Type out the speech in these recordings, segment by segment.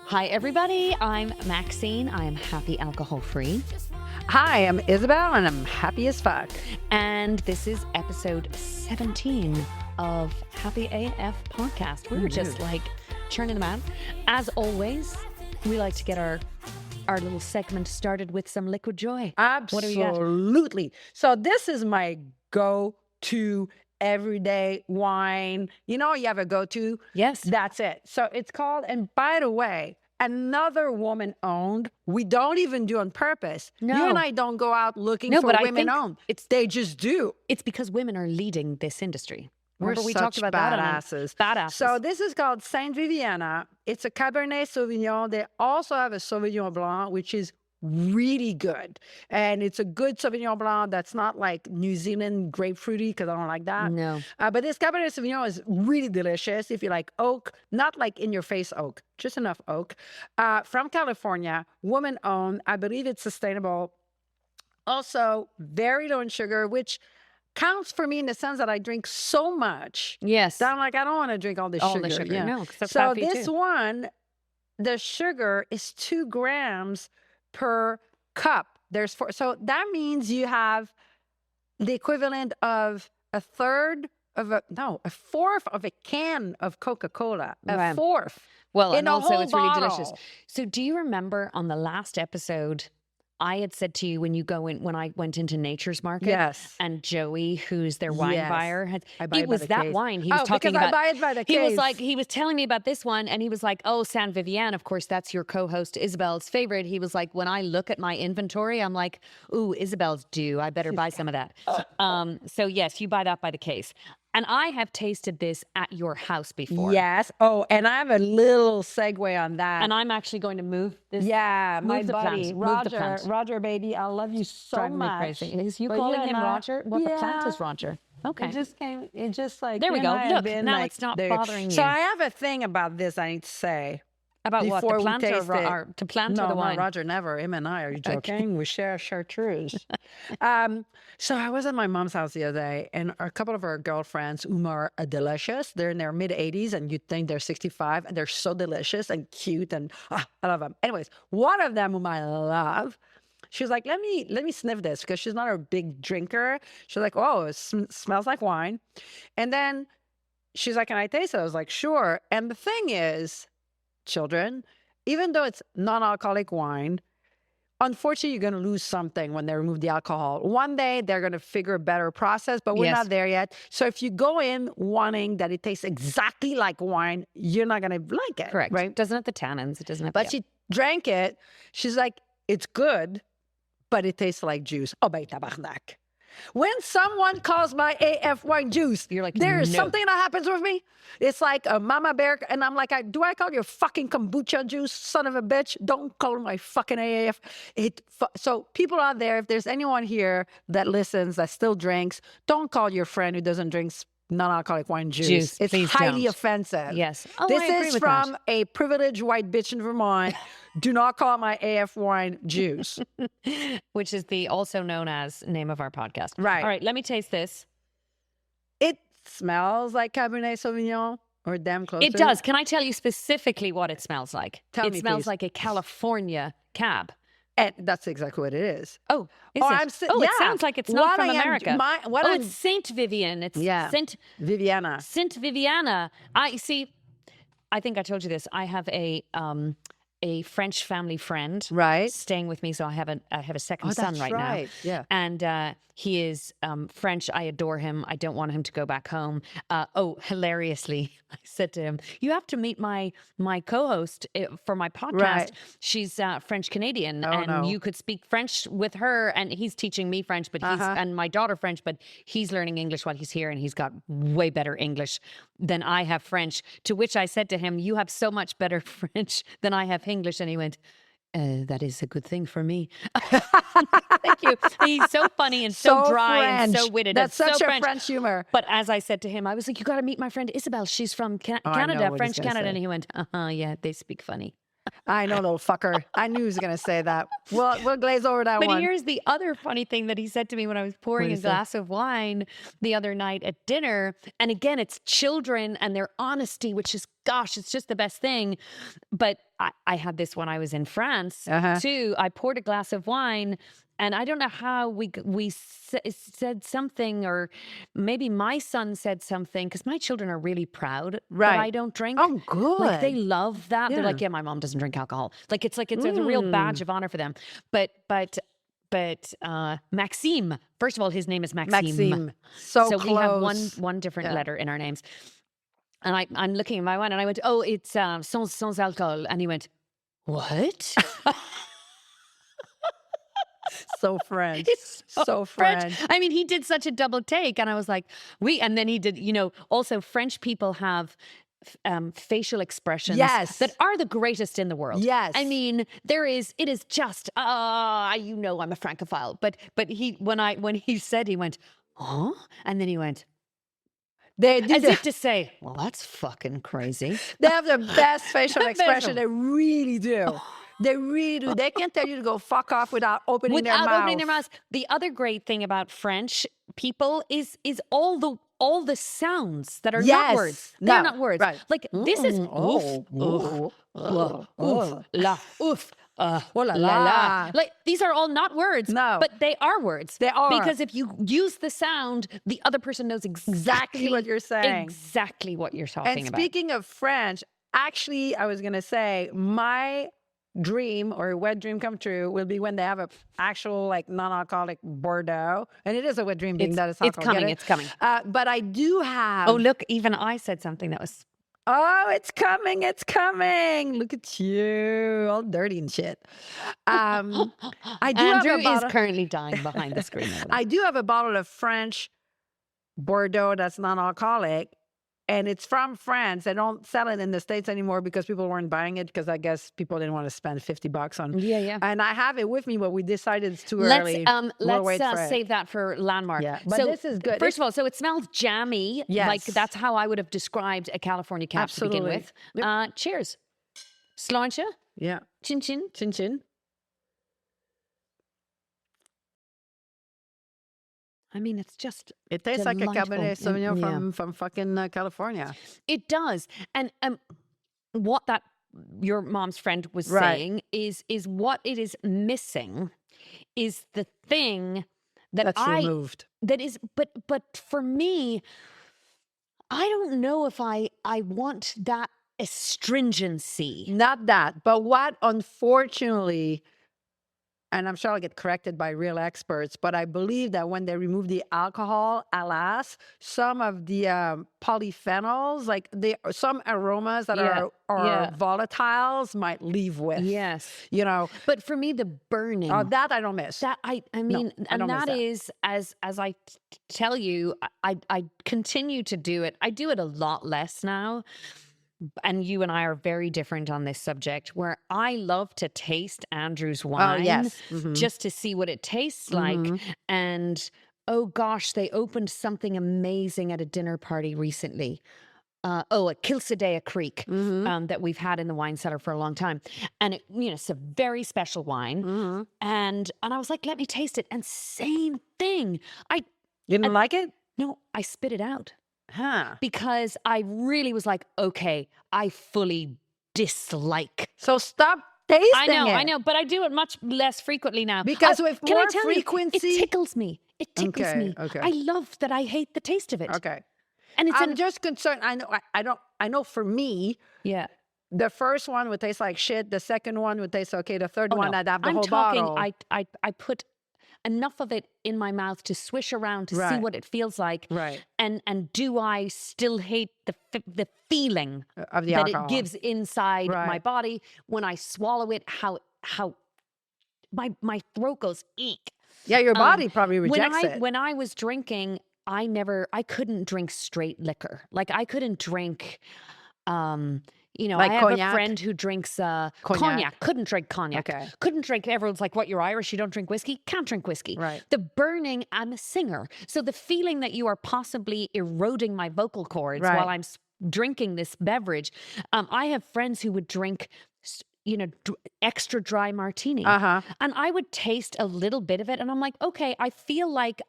Hi, everybody. I'm Maxine. I'm happy alcohol-free. Hi, I'm Isabelle, and I'm happy as fuck. And this is episode 17 of Happy AF podcast. We were just like churning them out. As always, we like to get our little segment started with some liquid joy. Absolutely. So this is my go-to everyday wine. You know, you have a go-to. Yes. That's it. So it's called, and by the way, another woman owned. We don't even do on purpose. No. You and I don't go out looking for but women owned. They just do. It's because women are leading this industry. Remember we such talked about badasses. that on Badasses. So this is called Saint Viviana. It's a Cabernet Sauvignon. They also have a Sauvignon Blanc, which is really good. And it's a good Sauvignon Blanc that's not like New Zealand grapefruity, because I don't like that. No. But this Cabernet Sauvignon is really delicious if you like oak, not like in your face oak, just enough oak. From California, woman owned. I believe it's sustainable. Also, very low in sugar, which counts for me in the sense that I drink so much. Yes. That I'm like, I don't want to drink all this All sugar. the sugar. Yeah. No, 'cause that's so bad for you this too. one, the sugar is 2 grams per cup. There's 4. So that means you have the equivalent of a fourth of a can of Coca-Cola. Right. A fourth. Well, in and a also whole it's really bottle. delicious. So do you remember on the last episode, I had said to you when I went into Nature's Market, Yes. and Joey, who's their wine Yes. buyer, had I buy it it by was the that case. wine he was talking because about. I buy it by the He was case. like, he was telling me about this one, and he was like, "Oh, San Vivian, of course, that's your co-host Isabel's favorite." He was like, "When I look at my inventory, I'm like, ooh, Isabel's due. I better buy some of that." So yes, you buy that by the case. And I have tasted this at your house before. Yes. Oh, and I have a little segue on that. And I'm actually going to move this. Yeah, my Move the buddy, plant. Move the Roger, plant. Roger, baby, I love you so Driving me much. crazy. Is you But calling and him I- Roger? What the plant Yeah. is Roger? Okay. It just came. It just like There we you go. and I have Look, been, now like, it's not there. bothering So you. I have a thing about this I need to say. About what? Before The we plant or, taste it. to plant No, or the wine? no, Roger, never. Him and I. Are you joking? We share chartreuse. So I was at my mom's house the other day, and a couple of her girlfriends, whom are delicious. They're in their mid-80s, and you'd think they're 65, and they're so delicious and cute, and I love them. Anyways, one of them, whom I love, she was like, let me sniff this, because she's not a big drinker. She's like, oh, it smells like wine. And then she's like, can I taste it? I was like, sure. And the thing is, children, even though it's non-alcoholic wine, unfortunately, you're going to lose something when they remove the alcohol. One day, they're going to figure a better process, but we're Yes. not there yet. So if you go in wanting that it tastes exactly like wine, you're not going to like it. Correct. Right? Doesn't have the tannins. It doesn't have. But yeah. she drank it. She's like, it's good, but it tastes like juice. Oh, bay tabarnak. When someone calls my AF wine juice, You're like, there is no. something that happens with me. It's like a mama bear, and I'm like, do I call your fucking kombucha juice, son of a bitch? Don't call my fucking AF. So people out there, if there's anyone here that listens, that still drinks, don't call your friend who doesn't drink non-alcoholic wine juice. It's please highly don't. offensive. Yes. Oh, I This agree is with from that. a privileged white bitch in Vermont. Do not call my AF wine juice. Which is the also known as name of our podcast. Right. All right. Let me taste this. It smells like Cabernet Sauvignon, or damn close. It to does. Can I tell you specifically what it smells like? Tell it me, smells please. like a California cab. And that's exactly what it is. Oh, is Oh, it? I'm si- oh, yeah. it sounds like it's not What from I am- America. what I'm- it's Saint Vivian. It's Yeah. Saint Viviana. Viviana. I see. I think I told you this. I have a French family friend, Right. staying with me. So I have a second Oh, son that's right right. now. Yeah. And he is French. I adore him. I don't want him to go back home. Hilariously, I said to him, "You have to meet my co-host for my podcast. Right. She's French Canadian, Oh, and no. you could speak French with her. And he's teaching me French, but he's and my daughter French, but he's learning English while he's here, and he's got way better English than I have French." To which I said to him, "You have so much better French than I have English," and he went, that is a good thing for me. Thank you. He's so funny and so dry and so French. witted. That's and such so a French. French humor. But as I said to him, I was like, you got to meet my friend Isabelle. She's from I know Canada, what he's French gonna Canada. say. And he went, yeah, they speak funny. I know, little fucker. I knew he was going to say that. We'll glaze over that But one. here's the other funny thing that he said to me when I was pouring What a did he say? glass of wine the other night at dinner. And again, it's children and their honesty, which is gosh, it's just the best thing. But I had this when I was in France too. I poured a glass of wine. And I don't know how we said something, or maybe my son said something, because my children are really proud that I don't drink. Oh, good. Like they love that. They're like, yeah, my mom doesn't drink alcohol. Like it's a real badge of honor for them. But Maxime, first of all, his name is Maxime. So we have close. one different letter in our names. And I'm looking at my wine, and I went, oh, it's sans alcohol. And he went, what? So French. It's so French. I mean, he did such a double take, and I was like, and then he did, also French people have facial expressions that are the greatest in the world. Yes. I mean, it is just, I'm a Francophile. But when he said, he went, huh? And then he went, as if to say, well, that's fucking crazy. They have the best facial expression. They really do. They really do. They can tell you to go fuck off without opening their mouth. The other great thing about French people is all the sounds that are not words. They're not words. Right. Like this is oof, oof, oof, la, oof. La, la. Like these are all not words, but they are words. They are. Because if you use the sound, the other person knows exactly what you're saying. Exactly what you're talking about. And speaking of French, actually, I was going to say my dream or wet dream come true will be when they have a actual like non-alcoholic Bordeaux, and it is a wet dream being that is alcohol. It's coming. But I do have. Oh, look! Even I said something that was. Oh, it's coming! It's coming! Look at you, all dirty and shit. I do. Andrew have a bottle, is currently dying behind the screen. I do have a bottle of French Bordeaux that's non-alcoholic. And it's from France. They don't sell it in the States anymore because people weren't buying it, because I guess people didn't want to spend $50 on. Yeah. And I have it with me, but we decided it's too early. Let's save that for landmark. Yeah, but this is good. First of all, so it smells jammy. Yes. Like that's how I would have described a California cap to begin with. Yep. Cheers. Sláinte. Yeah. Chin chin. Chin chin. I mean, it's just it tastes like a Cabernet Sauvignon from fucking California. It does. And what that your mom's friend was saying is what it is missing is the thing that's removed. That is, but for me, I don't know if I want that astringency. Not that, but what unfortunately. And I'm sure I'll get corrected by real experts, but I believe that when they remove the alcohol, alas, some of the polyphenols, like some aromas that are volatiles, might leave with. Yes, But for me, the burning. Oh, that I don't miss. That I mean, no, and that is as I tell you, I continue to do it. I do it a lot less now. And you and I are very different on this subject, where I love to taste Andrew's wine just to see what it tastes like. And oh gosh, they opened something amazing at a dinner party recently. At Kilsadea Creek that we've had in the wine cellar for a long time. And it's a very special wine. And I was like, let me taste it. And same thing. You didn't like it? No, I spit it out. Huh. Because I really was like, okay, I fully dislike. So stop tasting it. I know, but I do it much less frequently now. Because with more frequency, it tickles me. It tickles me. Okay. I love that I hate the taste of it. Okay. And I'm just concerned. I know for me, the first one would taste like shit. The second one would taste okay. The third one, I'd have the whole bottle. I put enough of it in my mouth to swish around to see what it feels like. Right. And do I still hate the feeling of the that alcohol it gives inside my body when I swallow it? How my throat goes eek. Yeah, your body probably rejects it. When I was drinking, I couldn't drink straight liquor. Like I couldn't drink. Like I have cognac? a friend who drinks cognac. Couldn't drink cognac. Okay. Couldn't drink. Everyone's like, "What? You're Irish? You don't drink whiskey? Can't drink whiskey." Right. The burning. I'm a singer, so the feeling that you are possibly eroding my vocal cords while I'm drinking this beverage. I have friends who would drink, extra dry martini. Uh-huh. And I would taste a little bit of it and I'm like, okay, I feel like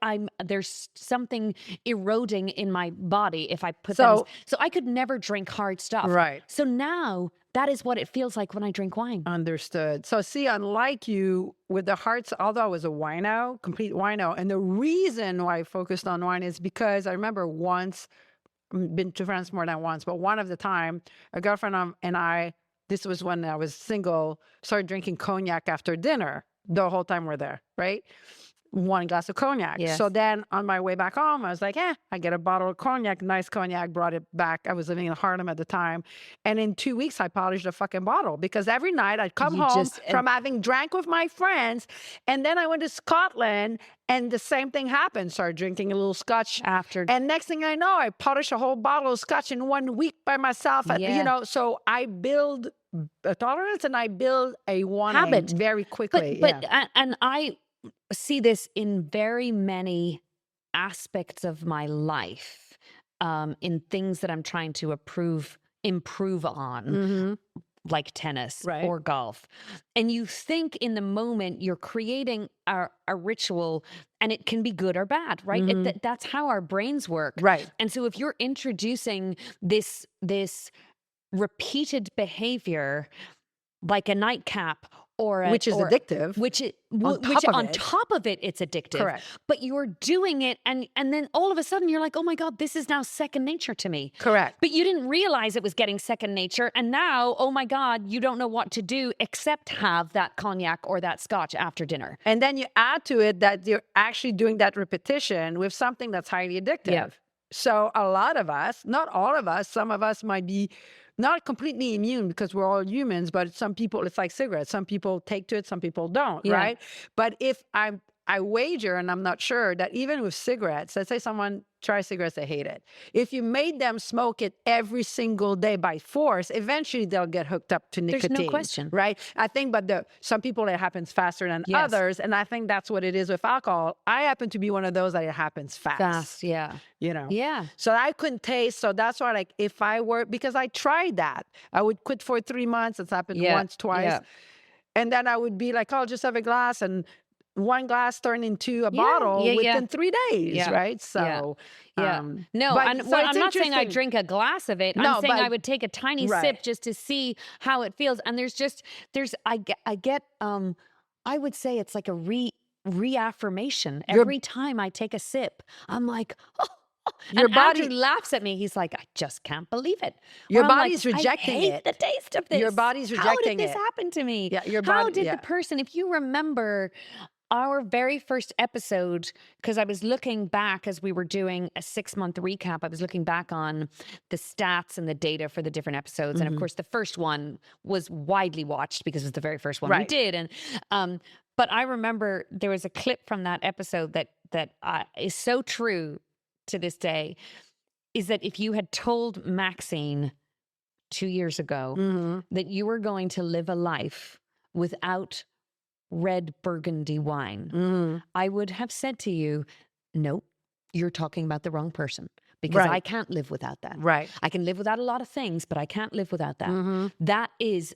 there's something eroding in my body if I put So I could never drink hard stuff. Right. So now that is what it feels like when I drink wine. Understood. So see, unlike you with the hearts, although I was a wino, complete wino, and the reason why I focused on wine is because I remember once, been to France more than once, but one of the time, a girlfriend and I, this was when I was single, started drinking cognac after dinner the whole time we're there, right? One glass of cognac. Yes. So then on my way back home, I was like, I get a bottle of cognac, nice cognac, brought it back. I was living in Harlem at the time. And in 2 weeks, I polished a fucking bottle because every night I'd come home from having drank with my friends. And then I went to Scotland and the same thing happened. Started drinking a little scotch. After. And next thing I know, I polished a whole bottle of scotch in 1 week by myself. So I build a tolerance and I build a wine habit very quickly. And I see this in very many aspects of my life, in things that I'm trying to improve on, like tennis or golf. And you think in the moment you're creating a ritual, and it can be good or bad, right? That's how our brains work. Right. And so if you're introducing this repeated behavior, like a nightcap, which is addictive. Which on top of it, it's addictive. Correct. But you're doing it, and then all of a sudden you're like, oh my God, this is now second nature to me. Correct. But you didn't realize it was getting second nature, and now, oh my God, you don't know what to do except have that cognac or that scotch after dinner. And then you add to it that you're actually doing that repetition with something that's highly addictive. Yeah. So a lot of us, not all of us, some of us might be not completely immune because we're all humans, but some people, it's like cigarettes. Some people take to it, some people don't, right? But if I wager, and I'm not sure, that even with cigarettes, let's say someone tries cigarettes, they hate it. If you made them smoke it every single day by force, eventually they'll get hooked up to nicotine. There's no question. Right? I think, but some people, it happens faster than others. And I think that's what it is with alcohol. I happen to be one of those that it happens fast. Yeah. Yeah. So I couldn't taste. So that's why, like, if I were, because I tried that, I would quit for 3 months. It's happened once, twice. Yeah. And then I would be like, oh, I'll just have a glass, and one glass turned into a bottle within 3 days, right? So, no, I'm not saying I drink a glass of it. I'm saying I would take a tiny sip just to see how it feels. And I get, I would say it's like a reaffirmation. Every time I take a sip, I'm like, oh. Your body Andrew laughs at me. He's like, I just can't believe it. Your body's rejecting I hate the taste of this. Your body's rejecting it. How did this happen to me? Yeah, your body, how did the person, if you remember our very first episode, because I was looking back as we were doing a 6-month recap, I was looking back on the stats and the data for the different episodes. And of course, the first one was widely watched because it was the very first one we did. And but I remember there was a clip from that episode that is so true to this day, is that if you had told Maxine 2 years ago that you were going to live a life without red Burgundy wine, I would have said to you, nope, you're talking about the wrong person, because I can't live without that. Right. I can live without a lot of things, but I can't live without that. That is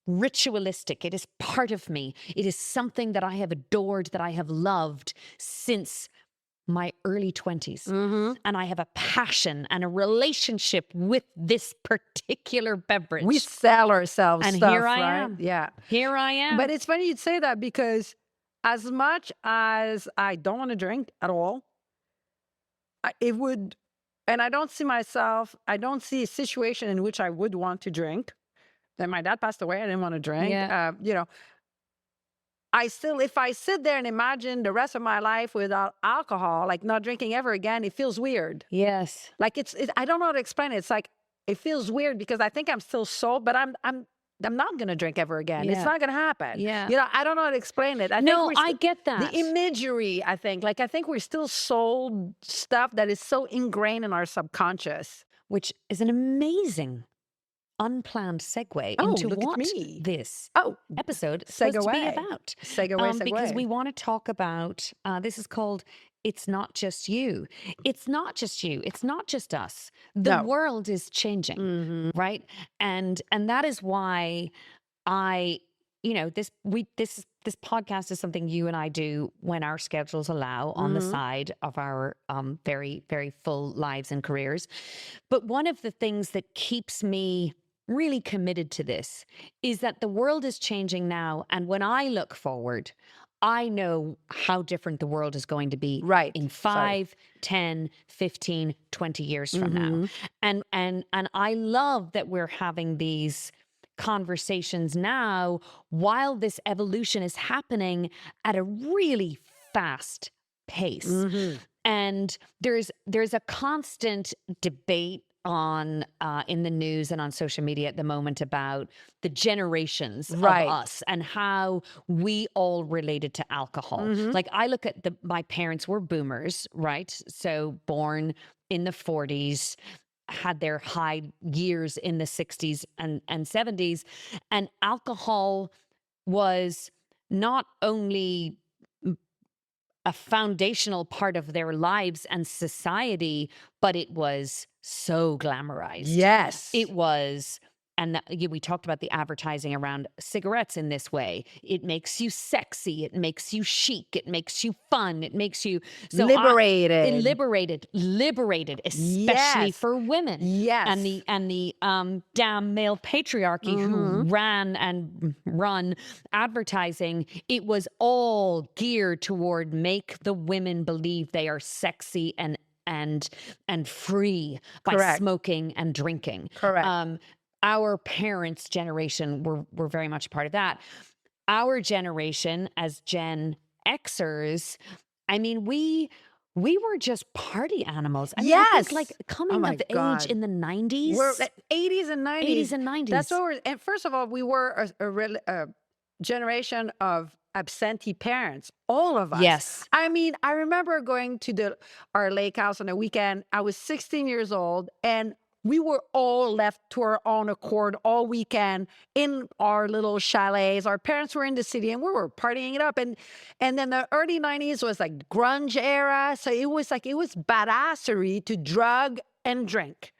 ritualistic. It is part of me. It is something that I have adored, that I have loved since my early 20s. And I have a passion and a relationship with this particular beverage. We sell ourselves and stuff, here I right? am. Yeah. Here I am. But it's funny you'd say that, because as much as I don't want to drink at all, it would, and I don't see a situation in which I would want to drink. Then my dad passed away. I didn't want to drink. Yeah. If I sit there and imagine the rest of my life without alcohol, like not drinking ever again, it feels weird. Yes. Like I don't know how to explain it. It's like, it feels weird because I think I'm still sold, but I'm not going to drink ever again. It's not going to happen. Yeah. I don't know how to explain it. I get that. The imagery, I think we're still sold stuff that is so ingrained in our subconscious. Which is an amazing unplanned segue into what this episode is supposed to be about. Segue. Because we want to talk about, this is called It's Not Just You. It's not just you. It's not just us. The world is changing, right? And that is why I, this podcast is something you and I do when our schedules allow on the side of our very, very full lives and careers. But one of the things that keeps me really committed to this is that the world is changing now. And when I look forward, I know how different the world is going to be in 5, 10, 15, 20 years from now. And I love that we're having these conversations now while this evolution is happening at a really fast pace. And there's a constant debate on in the news and on social media at the moment about the generations of us and how we all related to alcohol. Like I look at my parents were boomers, right? So born in the 40s, had their high years in the 60s and 70s. And alcohol was not only a foundational part of their lives and society, but it was so glamorized. Yes. It was. And we talked about the advertising around cigarettes in this way. It makes you sexy. It makes you chic. It makes you fun. It makes you liberated. Liberated, especially for women. Yes. And the damn male patriarchy who run advertising. It was all geared toward make the women believe they are sexy and free by smoking and drinking. Correct. Our parents' generation were very much a part of that. Our generation as Gen Xers, I mean, we were just party animals. I mean, I think like coming of age in the 90s. We're 80s and 90s. 80s and 90s. That's what and first of all, we were a generation of absentee parents, all of us. Yes. I mean, I remember going to our lake house on a weekend. I was 16 years old, and we were all left to our own accord all weekend in our little chalets. Our parents were in the city and we were partying it up. And then the early 90s was like grunge era. So it was badassery to drug and drink.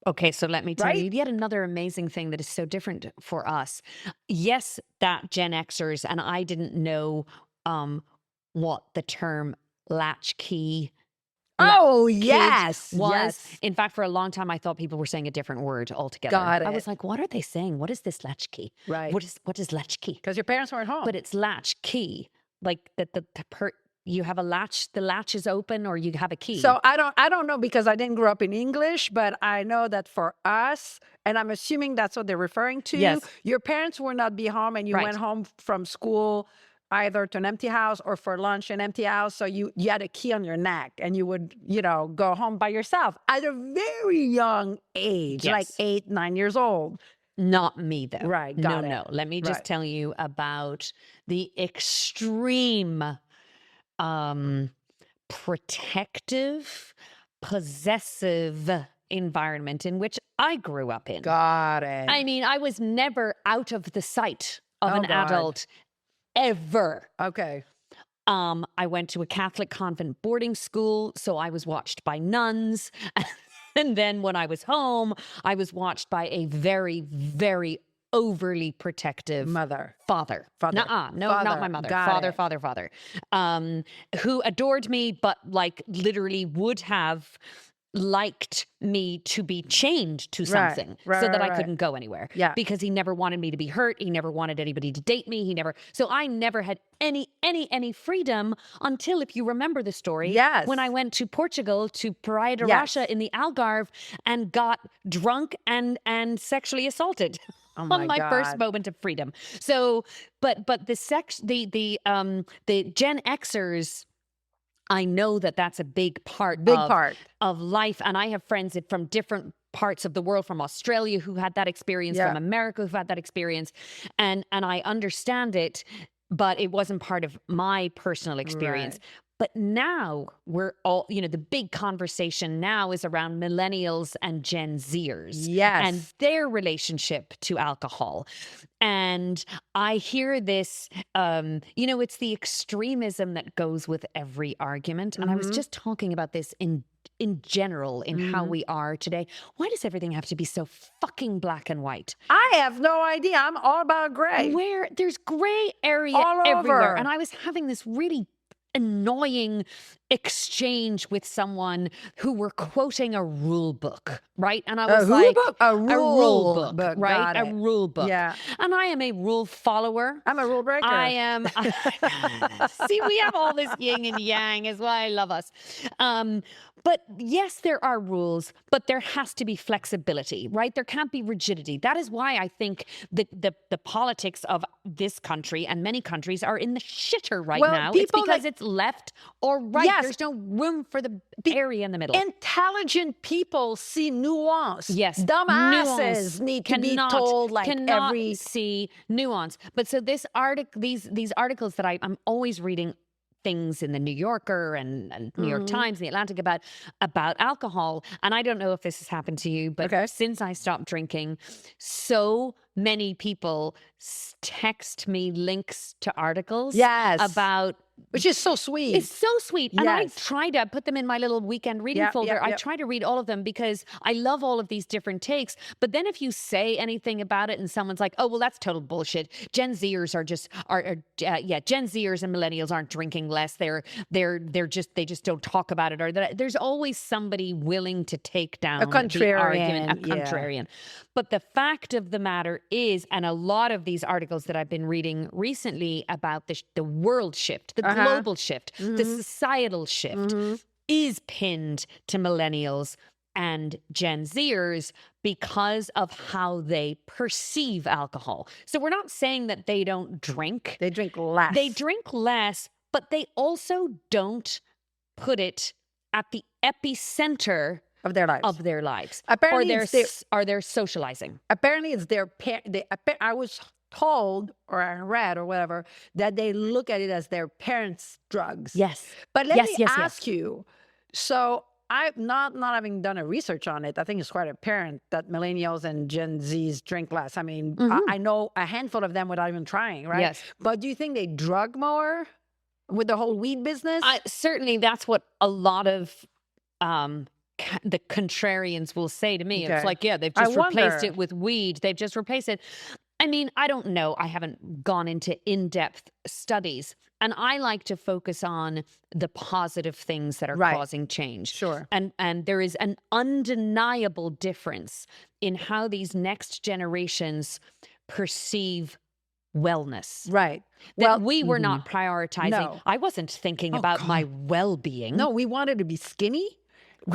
Okay, so let me tell you yet another amazing thing that is so different for us. Yes, that Gen Xers, and I didn't know what the term latchkey yes. was. Yes. In fact, for a long time, I thought people were saying a different word altogether. Got it. I was like, what are they saying? What is this latchkey? Right. What is latchkey? Because your parents weren't home. But it's latchkey. Like you have a latch, the latch is open, or you have a key. So I don't know because I didn't grow up in English, but I know that for us, and I'm assuming that's what they're referring to. Yes. Your parents would not be home and you went home from school either to an empty house or for lunch an empty house. So you had a key on your neck and you would, go home by yourself at a very young age, like 8, 9 years old. Not me, though. Right. No. Let me just tell you about the extreme protective, possessive environment in which I grew up in. Got it. I mean, I was never out of the sight of an adult ever. Okay. I went to a Catholic convent boarding school, so I was watched by nuns. And then when I was home, I was watched by a very, very overly protective father. No, not my mother. Father. Who adored me, but like literally would have liked me to be chained to something so that I couldn't go anywhere. Yeah. Because he never wanted me to be hurt. He never wanted anybody to date me. So I never had any freedom until, if you remember the story, when I went to Portugal to Praia de Rocha in the Algarve and got drunk and sexually assaulted. Oh on my first moment of freedom. So, but the Gen Xers, I know that's a big part of life. And I have friends from different parts of the world, from Australia who had that experience, from America who've had that experience. And I understand it, but it wasn't part of my personal experience. Right. But now we're all, the big conversation now is around millennials and Gen Zers. Yes. And their relationship to alcohol. And I hear this, it's the extremism that goes with every argument. And I was just talking about this in in general in how we are today. Why does everything have to be so fucking black and white? I have no idea. I'm all about gray. Where there's gray area All everywhere. over. And I was having this really annoying exchange with someone who were quoting a rule book, right? And I was like, a rule book, right? Got A it. rule book. Yeah. And I am a rule follower. I'm a rule breaker. I am. See, we have all this yin and yang, is why I love us. But yes, there are rules, but there has to be flexibility, right? There can't be rigidity. That is why I think the politics of this country and many countries are in the shitter right now. It's because it's left or right. Yes. There's no room for the area in the middle. Intelligent people see nuance. Yes. Dumbasses need to be told like cannot see nuance. But so this article, these articles that I'm always reading things in the New Yorker and New York Times, the Atlantic about alcohol. And I don't know if this has happened to you, but since I stopped drinking, so many people text me links to articles about, which is so sweet. It's so sweet. And I try to put them in my little weekend reading folder. I try to read all of them because I love all of these different takes. But then if you say anything about it and someone's like, oh, well, that's total bullshit. Gen Zers Gen Zers and millennials aren't drinking less. They just don't talk about it. Or there's always somebody willing to take down a contrarian, the argument, a contrarian. But the fact of the matter is, and a lot of these articles that I've been reading recently about the world shift, the global shift, the societal shift is pinned to millennials and Gen Zers because of how they perceive alcohol. So we're not saying that they don't drink. They drink less. They drink less, but they also don't put it at the epicenter of their lives. Apparently, or they're socializing. Apparently, it's their I was told, or I read, or whatever, that they look at it as their parents' drugs. Yes. But let me ask you. So I'm not having done a research on it. I think it's quite apparent that millennials and Gen Zs drink less. I mean, I know a handful of them without even trying, right? Yes. But do you think they drug more with the whole weed business? Certainly, that's what a lot of the contrarians will say to me. It's like, they've just replaced it with weed. They've just replaced it. I mean, I don't know. I haven't gone into in-depth studies. And I like to focus on the positive things that are causing change. Sure. And there is an undeniable difference in how these next generations perceive wellness. Right. That we were not prioritizing. No. I wasn't thinking about my well-being. No, we wanted to be skinny.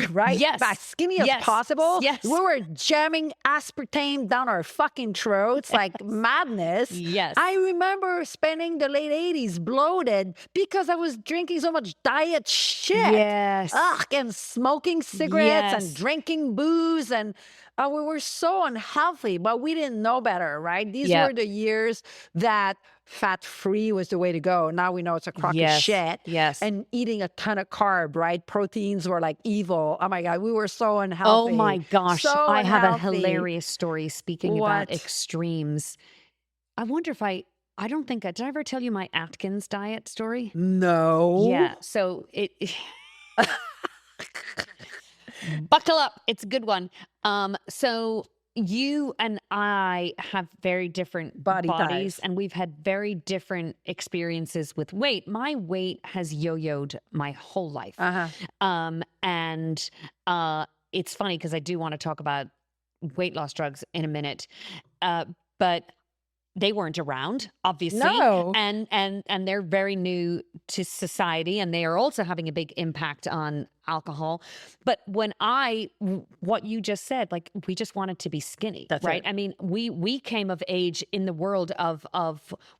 Right? Yes. As skinny as possible. Yes. We were jamming aspartame down our fucking throats like madness. Yes. I remember spending the late 80s bloated because I was drinking so much diet shit. Yes. Ugh, and smoking cigarettes and drinking booze. And we were so unhealthy, but we didn't know better, right? These were the years that fat-free was the way to go. Now we know it's a crock of shit. Yes. And eating a ton of carb, right? Proteins were like evil. Oh my God, we were so unhealthy. Oh my gosh. So I have a unhealthy. hilarious story speaking about extremes. I wonder if did I ever tell you my Atkins diet story? No. Yeah. So buckle up. It's a good one. So you and I have very different bodies and we've had very different experiences with weight. My weight has yo-yoed my whole life. And it's funny because I do want to talk about weight loss drugs in a minute. But they weren't around, obviously. No. And they're very new to society and they are also having a big impact on alcohol. But what you just said, like we just wanted to be skinny, right? I mean, we came of age in the world of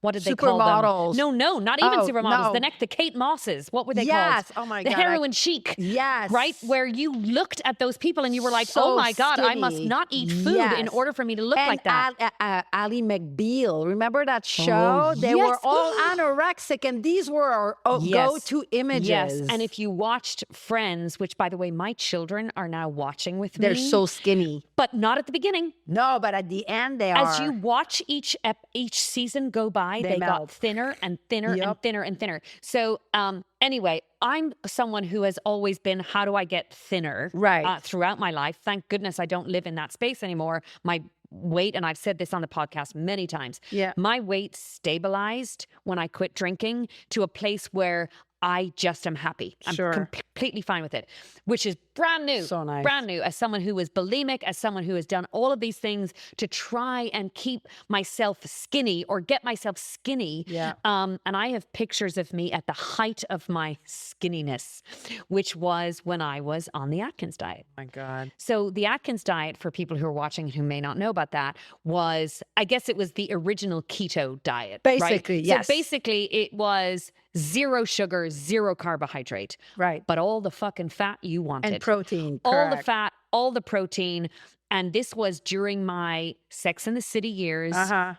what did they call them? Supermodels. No, not even supermodels. No. The Kate Mosses. What were they called? Yes. Oh my God. The heroin chic. Yes. Right? Where you looked at those people and you were like, So oh my God, I skinny. must not eat food in order for me to look like that. Ally McBeal. Remember that show? They were all anorexic and these were our go-to images. Yes. And if you watched Friends, friends, which by the way, my children are now watching with They're me. so skinny. But not at the beginning. No, but at the end they are. As you watch each season go by, they got melt. thinner and thinner and thinner and thinner. So anyway, I'm someone who has always been, how do I get thinner? Right. Throughout my life. Thank goodness I don't live in that space anymore. My weight, and I've said this on the podcast many times, my weight stabilized when I quit drinking to a place where I just am happy. I'm completely fine with it, which is brand new. So nice. Brand new. As someone who is bulimic, as someone who has done all of these things to try and keep myself skinny or get myself skinny. Yeah. And I have pictures of me at the height of my skinniness, which was when I was on the Atkins diet. Oh my God. So the Atkins diet, for people who are watching who may not know about that, was, I guess it was the original keto diet. Basically, right? yes. So basically it was 0 sugar, 0 carbohydrate. Right. But all the fucking fat you wanted. And protein. All the fat, all the protein. And this was during my Sex and the City years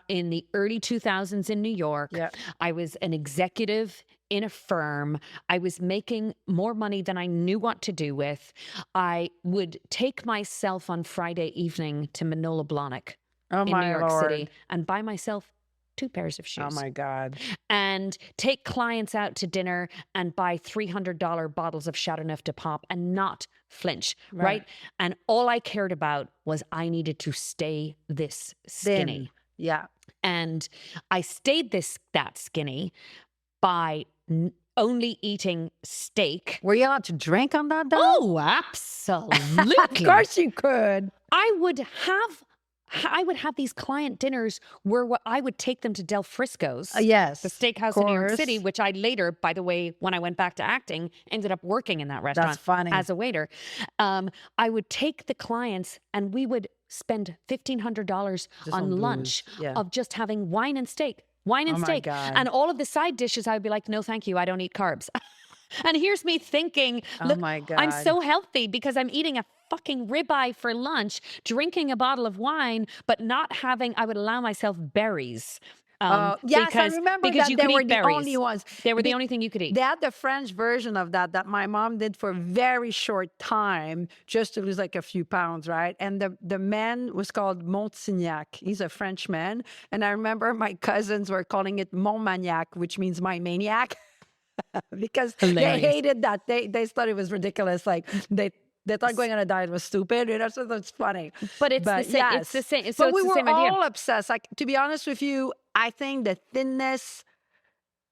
in the early 2000s in New York. Yep. I was an executive in a firm. I was making more money than I knew what to do with. I would take myself on Friday evening to Manola Blahnik in New York City and buy myself 2 pairs of shoes. Oh my God. And take clients out to dinner and buy $300 bottles of Chateauneuf de Pop and not flinch, right? And all I cared about was I needed to stay this skinny. Thin. Yeah. And I stayed that skinny by only eating steak. Were you allowed to drink on that though? Oh, absolutely. Of course you could. I would have these client dinners where I would take them to Del Frisco's, yes, the steakhouse in New York City, which I later, by the way, when I went back to acting, ended up working in that restaurant. That's funny. As a waiter. I would take the clients and we would spend $1,500 on lunch of just having wine and steak. Wine and steak. God. And all of the side dishes, I would be like, no, thank you. I don't eat carbs. And here's me thinking, look, my God. I'm so healthy because I'm eating a fucking ribeye for lunch, drinking a bottle of wine, but not having, I would allow myself berries. Yes, I remember that they were the only ones. They were the only thing you could eat. They had the French version of that my mom did for a very short time just to lose like a few pounds, right? And the man was called Montignac. He's a Frenchman. And I remember my cousins were calling it Montmagnac, which means my maniac. Because they hated that. They thought it was ridiculous. Like they thought going on a diet was stupid. You know, so that's funny. But it's the same. Yes. It's the same. So we were all obsessed. Like, to be honest with you, I think the thinness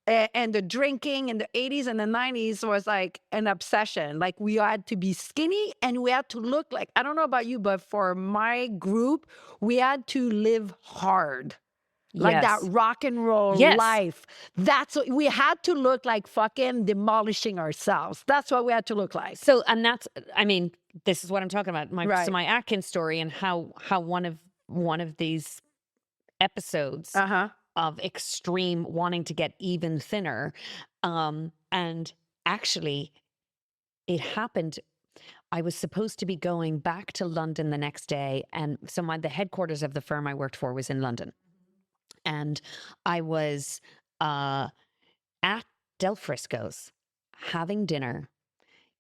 and the drinking in the 80s and the 90s was like an obsession. Like we had to be skinny and we had to look like, I don't know about you, but for my group, we had to live hard. Like that rock and roll life. That's what we had to look like, fucking demolishing ourselves. That's what we had to look like. So, and that's, I mean, this is what I'm talking about. So my Atkins story and how one of these episodes of extreme wanting to get even thinner. And actually it happened. I was supposed to be going back to London the next day. And so the headquarters of the firm I worked for was in London. And I was at Del Frisco's having dinner,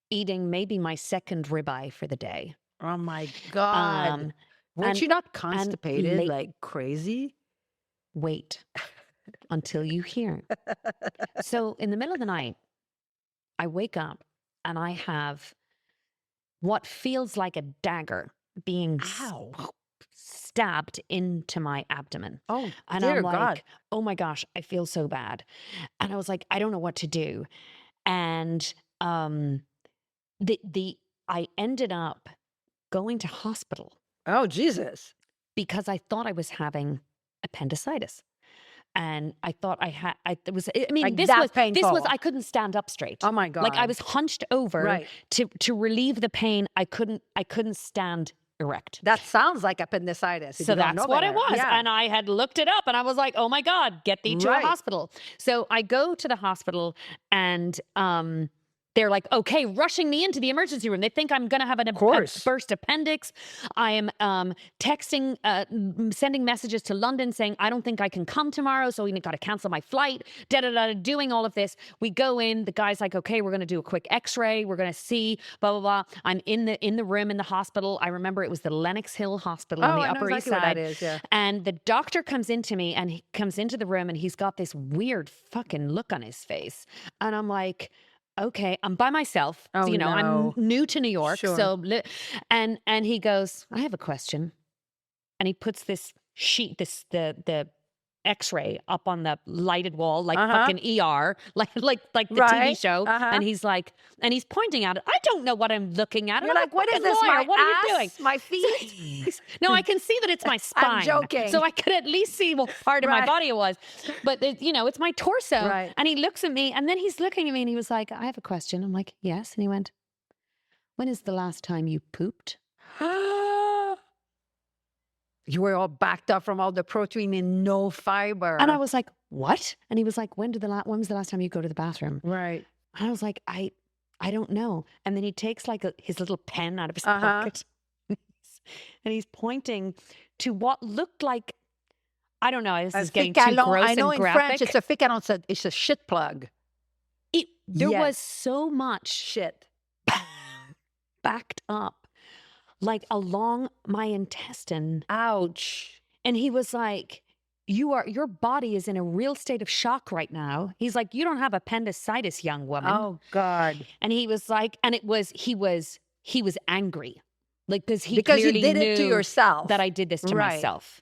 eating maybe my second ribeye for the day. Oh my God. Weren't you not constipated like crazy? Wait until you hear. So in the middle of the night, I wake up and I have what feels like a dagger being stabbed into my abdomen. Oh, and dear I'm like, God. oh my gosh, I feel so bad. And I was like, I don't know what to do. And I ended up going to hospital. Oh, Jesus. Because I thought I was having appendicitis. And I thought I had, this was, I couldn't stand up straight. Oh my God. Like I was hunched over to relieve the pain. I couldn't stand erect. That sounds like appendicitis. So that's what it was. Yeah. And I had looked it up and I was like, oh my God, get thee to a hospital. So I go to the hospital and they're like, okay, rushing me into the emergency room. They think I'm going to have a burst appendix. I am texting, sending messages to London saying, I don't think I can come tomorrow, so we got to cancel my flight, doing all of this. We go in, the guy's like, okay, we're going to do a quick x-ray. We're going to see, blah, blah, blah. I'm in the room in the hospital. I remember it was the Lenox Hill Hospital on the Upper East Side. What that is, yeah. And the doctor comes into me and he comes into the room and he's got this weird fucking look on his face. And I'm like, okay, I'm by myself. Oh, so, you know, no. I'm new to New York. Sure. So, and he goes, I have a question. And he puts this sheet, the X-ray up on the lighted wall, like fucking ER, like the TV show. And he's like, and he's pointing at it. I don't know what I'm looking at. You're like, what is this? Lawyer, what are you doing? My feet? No, I can see that it's my spine. I'm joking. So I could at least see what part of my body it was. But, you know, it's my torso. Right. And he looks at me and then he's looking at me and he was like, I have a question. I'm like, yes. And he went, when is the last time you pooped? You were all backed up from all the protein and no fiber. And I was like, what? And he was like, when was the last time you go to the bathroom? Right. And I was like, I don't know. And then he takes like his little pen out of his pocket and he's pointing to what looked like, I don't know, this is getting too gross I know and in graphic. French it's a ficanon, it's a shit plug. There was so much shit backed up. Like along my intestine. Ouch. And he was like, your body is in a real state of shock right now. He's like, you don't have appendicitis, young woman. Oh God. And he was like, and he was angry. Like, because you did it to yourself. That I did this to myself.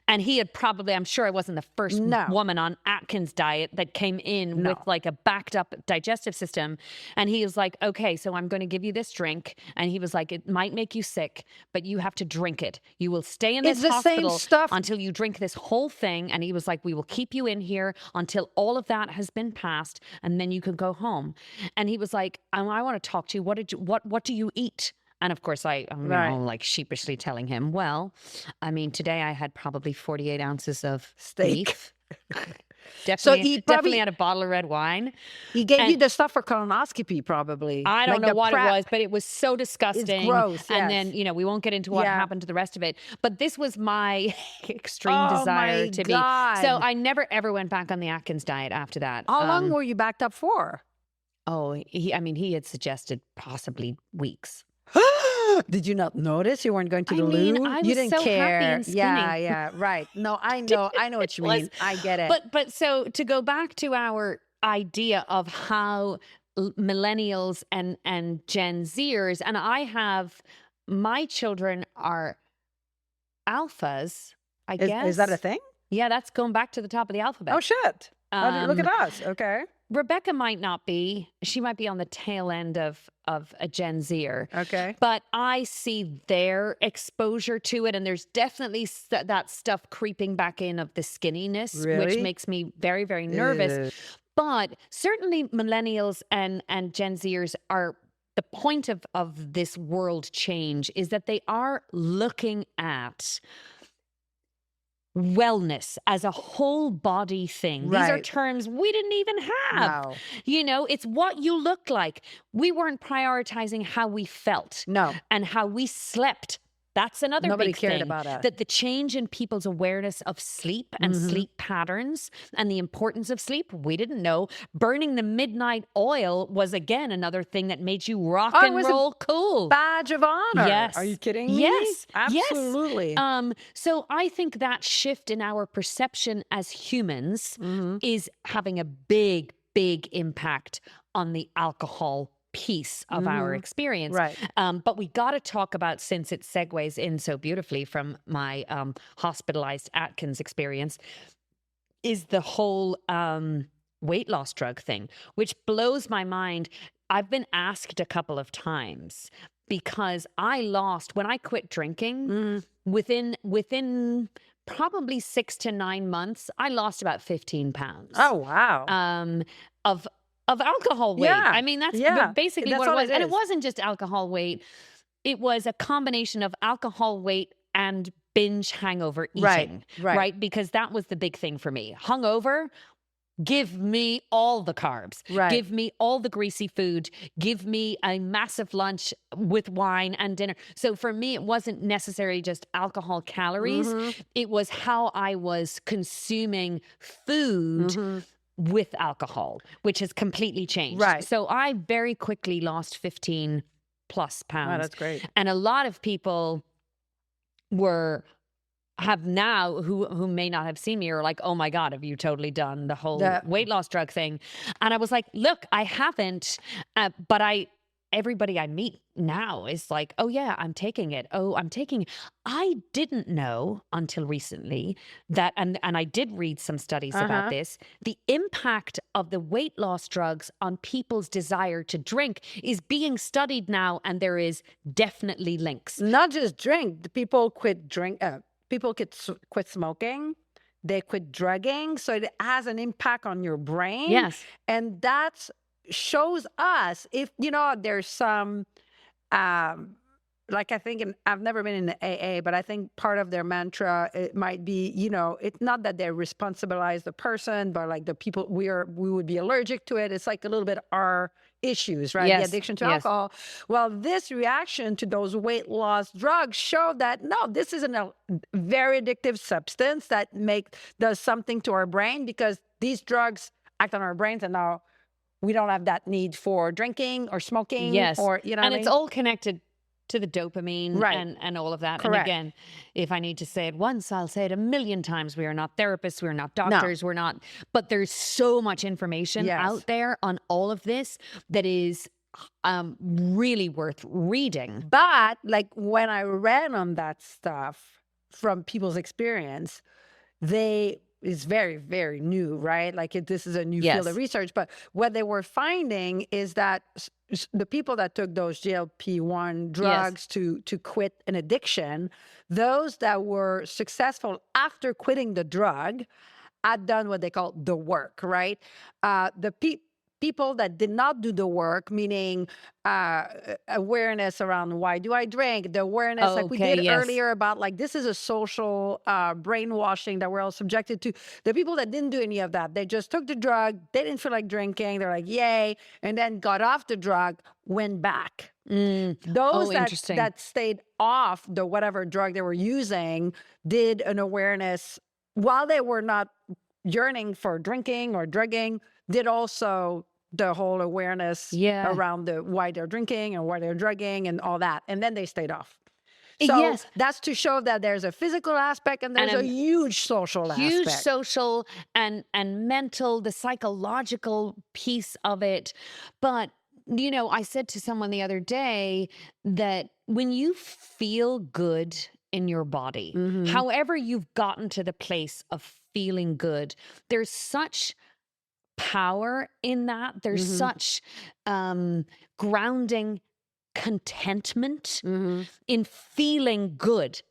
And he had probably, I'm sure I wasn't the first woman on Atkins diet that came in with like a backed up digestive system. And he was like, okay, so I'm going to give you this drink. And he was like, it might make you sick, but you have to drink it. You will stay in this hospital until you drink this whole thing. And he was like, we will keep you in here until all of that has been passed. And then you can go home. And he was like, I want to talk to you. What do you eat? And of course, I'm like sheepishly telling him, well, I mean, today I had probably 48 ounces of steak. Beef. Definitely had a bottle of red wine. He gave you the stuff for colonoscopy, probably. I don't know what it was, but it was so disgusting. It's gross. And then, you know, we won't get into what happened to the rest of it. But this was my extreme desire to be. So I never ever went back on the Atkins diet after that. How long were you backed up for? Oh, he had suggested possibly weeks. Did you not notice you weren't going to the loo? You didn't care. Happy and skinny. Yeah, right. No, I know what you mean. I get it. But so to go back to our idea of how millennials and Gen Zers, and my children are alphas, I guess. Is that a thing? Yeah, that's going back to the top of the alphabet. Oh, shit. Look at us. Okay. Rebecca might not be. She might be on the tail end of a Gen Zer. Okay. But I see their exposure to it, and there's definitely that stuff creeping back in of the skinniness, which makes me very, very nervous. But certainly millennials and Gen Zers are, the point of this world change is that they are looking at wellness as a whole body thing. These are terms we didn't even have. No. You know, it's what you look like. We weren't prioritizing how we felt. No. And how we slept. That's another Nobody big cared thing. about us. That the change in people's awareness of sleep and sleep patterns and the importance of sleep, we didn't know. Burning the midnight oil was, again, another thing that made you rock and roll cool. Badge of honor. Yes. Are you kidding me? Yes. Absolutely. Yes. So I think that shift in our perception as humans is having a big, big impact on the alcohol piece of our experience. Right. But we got to talk about, since it segues in so beautifully from my hospitalized Atkins experience, is the whole weight loss drug thing, which blows my mind. I've been asked a couple of times because I lost, when I quit drinking, within probably 6 to 9 months, I lost about 15 pounds. Oh, wow. Of alcohol weight. Yeah. I mean, that's basically what it was. And it wasn't just alcohol weight. It was a combination of alcohol weight and binge hangover eating. Right? Because that was the big thing for me. Hungover, Give me all the carbs. Right. Give me all the greasy food. Give me a massive lunch with wine and dinner. So for me, it wasn't necessarily just alcohol calories. It was how I was consuming food with alcohol, which has completely changed. Right. So I very quickly lost 15 plus pounds. Wow, that's great. And a lot of people have now who may not have seen me are like, oh my God, have you totally done the whole weight loss drug thing? And I was like, look, I haven't, but everybody I meet now is like, oh yeah, I'm taking it. Oh, I'm taking it. I didn't know until recently that, and I did read some studies about this, the impact of the weight loss drugs on people's desire to drink is being studied now, and there is definitely links. Not just drink, the people quit quit smoking, they quit drugging, so it has an impact on your brain. Yes. And that shows us if, there's some, like I think, I've never been in the AA, but I think part of their mantra, it might be, it's not that they responsibilize the person, but like the people, we would be allergic to it. It's like a little bit our issues, right? Yes. The addiction to alcohol. Well, this reaction to those weight loss drugs showed that, no, this is a very addictive substance that does something to our brain, because these drugs act on our brains, and now we don't have that need for drinking or smoking. Yes. Or, and it's all connected to the dopamine, right, and all of that. Correct. And again, if I need to say it once, I'll say it a million times. We are not therapists. We're not doctors. We're not, but there's so much information out there on all of this that is really worth reading. But like when I read on that stuff from people's experience, it's very, very new, right? Like this is a new field of research. But what they were finding is that the people that took those GLP-1 drugs to quit an addiction, those that were successful after quitting the drug had done what they call the work, right? The people that did not do the work, meaning awareness around why do I drink, the awareness like we did earlier about like this is a social brainwashing that we're all subjected to. The people that didn't do any of that, they just took the drug, they didn't feel like drinking, they're like, yay, and then got off the drug, went back. Those that stayed off the whatever drug they were using did an awareness while they were not yearning for drinking or drugging, did also the whole awareness around why they're drinking and why they're drugging and all that. And then they stayed off. So that's to show that there's a physical aspect and there's a huge social aspect. Huge social and mental, the psychological piece of it. But, I said to someone the other day that when you feel good in your body, however you've gotten to the place of feeling good, there's such power in that. There's such grounding contentment in feeling good.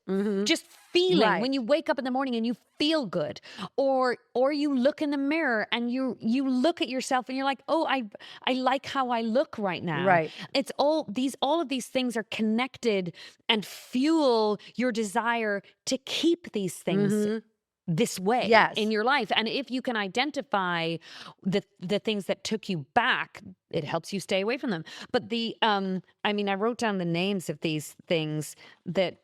Just feeling when you wake up in the morning and you feel good, or you look in the mirror and you look at yourself and you're like, oh, I like how I look right now. Right. It's all of these things are connected and fuel your desire to keep these things this way in your life. And if you can identify the things that took you back, it helps you stay away from them. But I wrote down the names of these things that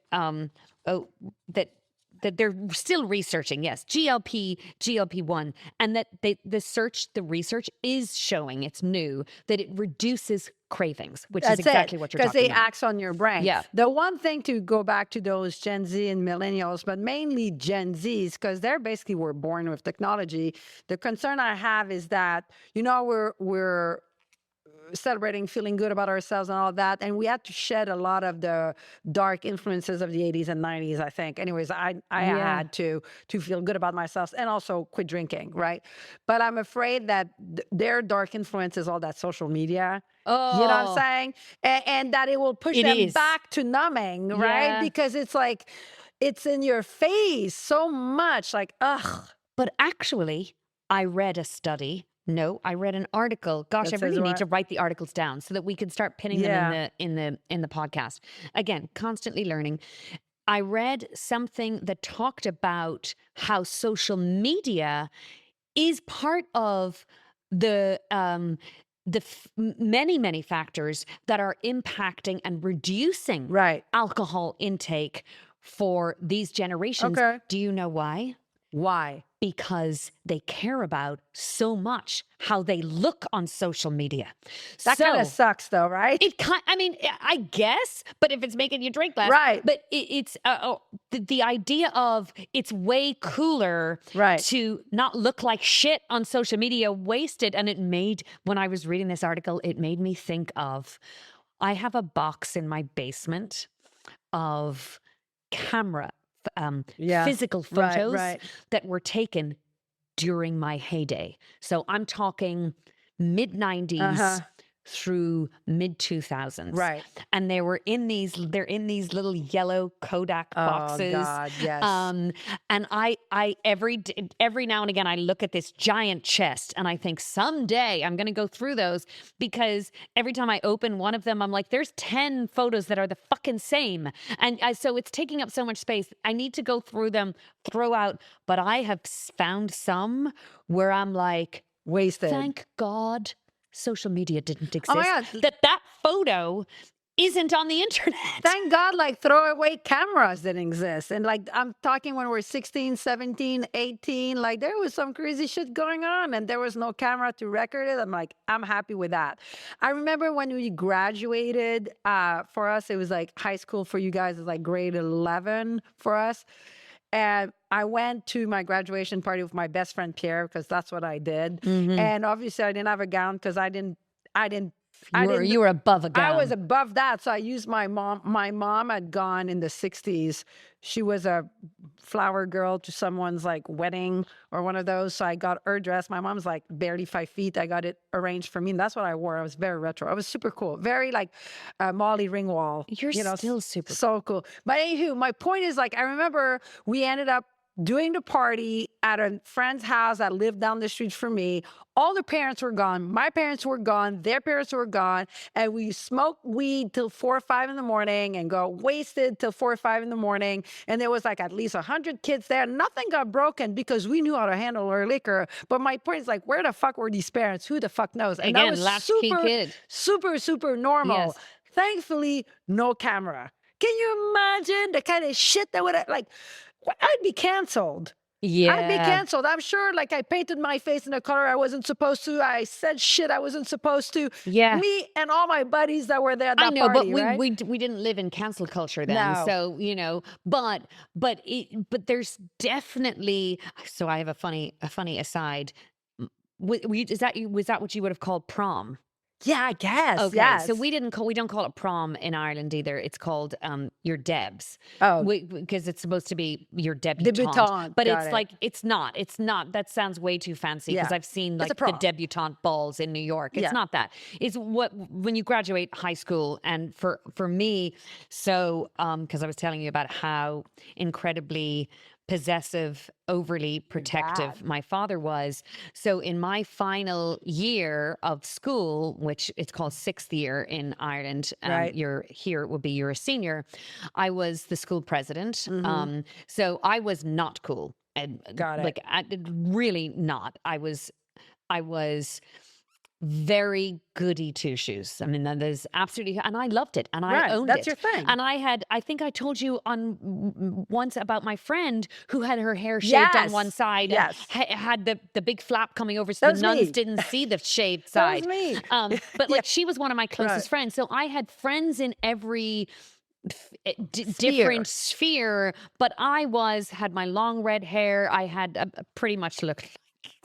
that they're still researching. Yes, GLP-1, and that the research is showing, it's new, that it reduces cravings, which is exactly what you're talking about. Because it acts on your brain. Yeah. The one thing, to go back to those Gen Z and millennials, but mainly Gen Zs, because they're basically were born with technology. The concern I have is that, we're celebrating feeling good about ourselves and all that, and we had to shed a lot of the dark influences of the 80s and 90s, I think. Anyways, I had to feel good about myself and also quit drinking, right? But I'm afraid that their dark influence is all that social media. You know what I'm saying? And that it will push them back to numbing, right? Because it's like, it's in your face so much, like, ugh. But actually, I read a study. No, I read an article. Gosh, I really need to write the articles down so that we can start pinning them in the podcast. Again, constantly learning. I read something that talked about how social media is part of the many factors that are impacting and reducing Right. alcohol intake for these generations. Okay. Do you know why? Why? Because they care about so much how they look on social media. That kind of sucks, though, right? I mean, I guess, but if it's making you drink less, Right. But it's the idea of it's way cooler, Right. to not look like shit on social media, wasted. And when I was reading this article, it made me think of, I have a box in my basement of camera, physical photos that were taken during my heyday. So I'm talking mid 90s through mid 2000s. Right. And they're in these little yellow Kodak boxes. Oh God, yes. And I every now and again I look at this giant chest and I think someday I'm going to go through those, because every time I open one of them I'm like, there's 10 photos that are the fucking same. And so it's taking up so much space. I need to go through them, throw out, but I have found some where I'm like, wasted. Thank God social media didn't exist. Oh my God. That photo isn't on the internet. Thank God, like, throwaway cameras didn't exist. And like, I'm talking when we're 16, 17, 18, like there was some crazy shit going on and there was no camera to record it. I'm like, I'm happy with that. I remember when we graduated, for us, it was like high school. For you guys, it's like grade 11 for us. And I went to my graduation party with my best friend Pierre, because that's what I did. And obviously I didn't have a gown because you were above a gown. I was above that. So I used my mom. My mom had gone in the 60s. She was a flower girl to someone's like wedding or one of those. So I got her dress. My mom's like barely 5 feet. I got it arranged for me. And that's what I wore. I was very retro. I was super cool. Very like Molly Ringwald. You're still super so cool. But anywho, my point is, like, I remember we ended up doing the party at a friend's house that lived down the street from me. All the parents were gone. My parents were gone. Their parents were gone. And we smoked weed till 4 or 5 in the morning and got wasted till 4 or 5 in the morning. And there was like at least 100 kids there. Nothing got broken because we knew how to handle our liquor. But my point is, like, where the fuck were these parents? Who the fuck knows? And again, that was latchkey kid. super normal. Yes. Thankfully, no camera. Can you imagine the kind of shit that would have, like, I'd be canceled. Yeah. I'd be canceled. I'm sure, like, I painted my face in a color I wasn't supposed to. I said shit I wasn't supposed to. Yeah. Me and all my buddies that were there at that I know, party, but right? we didn't live in cancel culture then. No. So, you know, but there's definitely, so I have a funny aside. Was that what you would have called prom? Yeah, I guess. Okay, Yes. so we don't call it prom in Ireland either. It's called your debs. Oh. Because it's supposed to be your debutante. But Got it's it. like, it's not. That sounds way too fancy, because Yeah. I've seen It's a like the prom. debutante balls in New York. It's Yeah. not that. It's when you graduate high school. And for me, so because I was telling you about how incredibly possessive, overly protective dad. my father was. So in my final year of school, which it's called 6th year in Ireland, Right. you're a senior, I was the school president. Mm-hmm. So I was not cool. And Got it. like, really not. I was very goody two shoes. I mean, that is absolutely, and I loved it, and I Right, owned that's it. your thing. And I think I told you once about my friend who had her hair shaved on Yes, one side, yes. and had the big flap coming over, so That the was nuns me. didn't see the shaved That side. was me. But like, she was one of my closest Right. friends, so I had friends in every Sphere. different sphere. But I had my long red hair. I had pretty much looked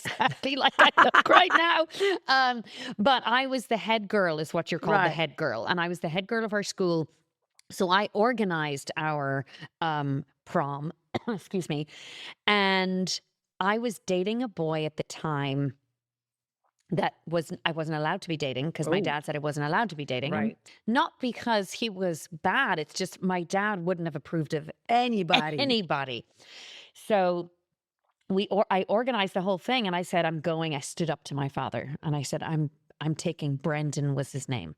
exactly like I look right now. But I was the head girl, is what you're called, the Right. head girl. And I was the head girl of our school. So I organized our prom, excuse me. And I was dating a boy at the time that I wasn't allowed to be dating, because my Oh. dad said I wasn't allowed to be dating him. Right. Not because he was bad. It's just my dad wouldn't have approved of Anybody. anybody. So I organized the whole thing, and I said, I stood up to my father and I said, I'm taking Brendan, was his name.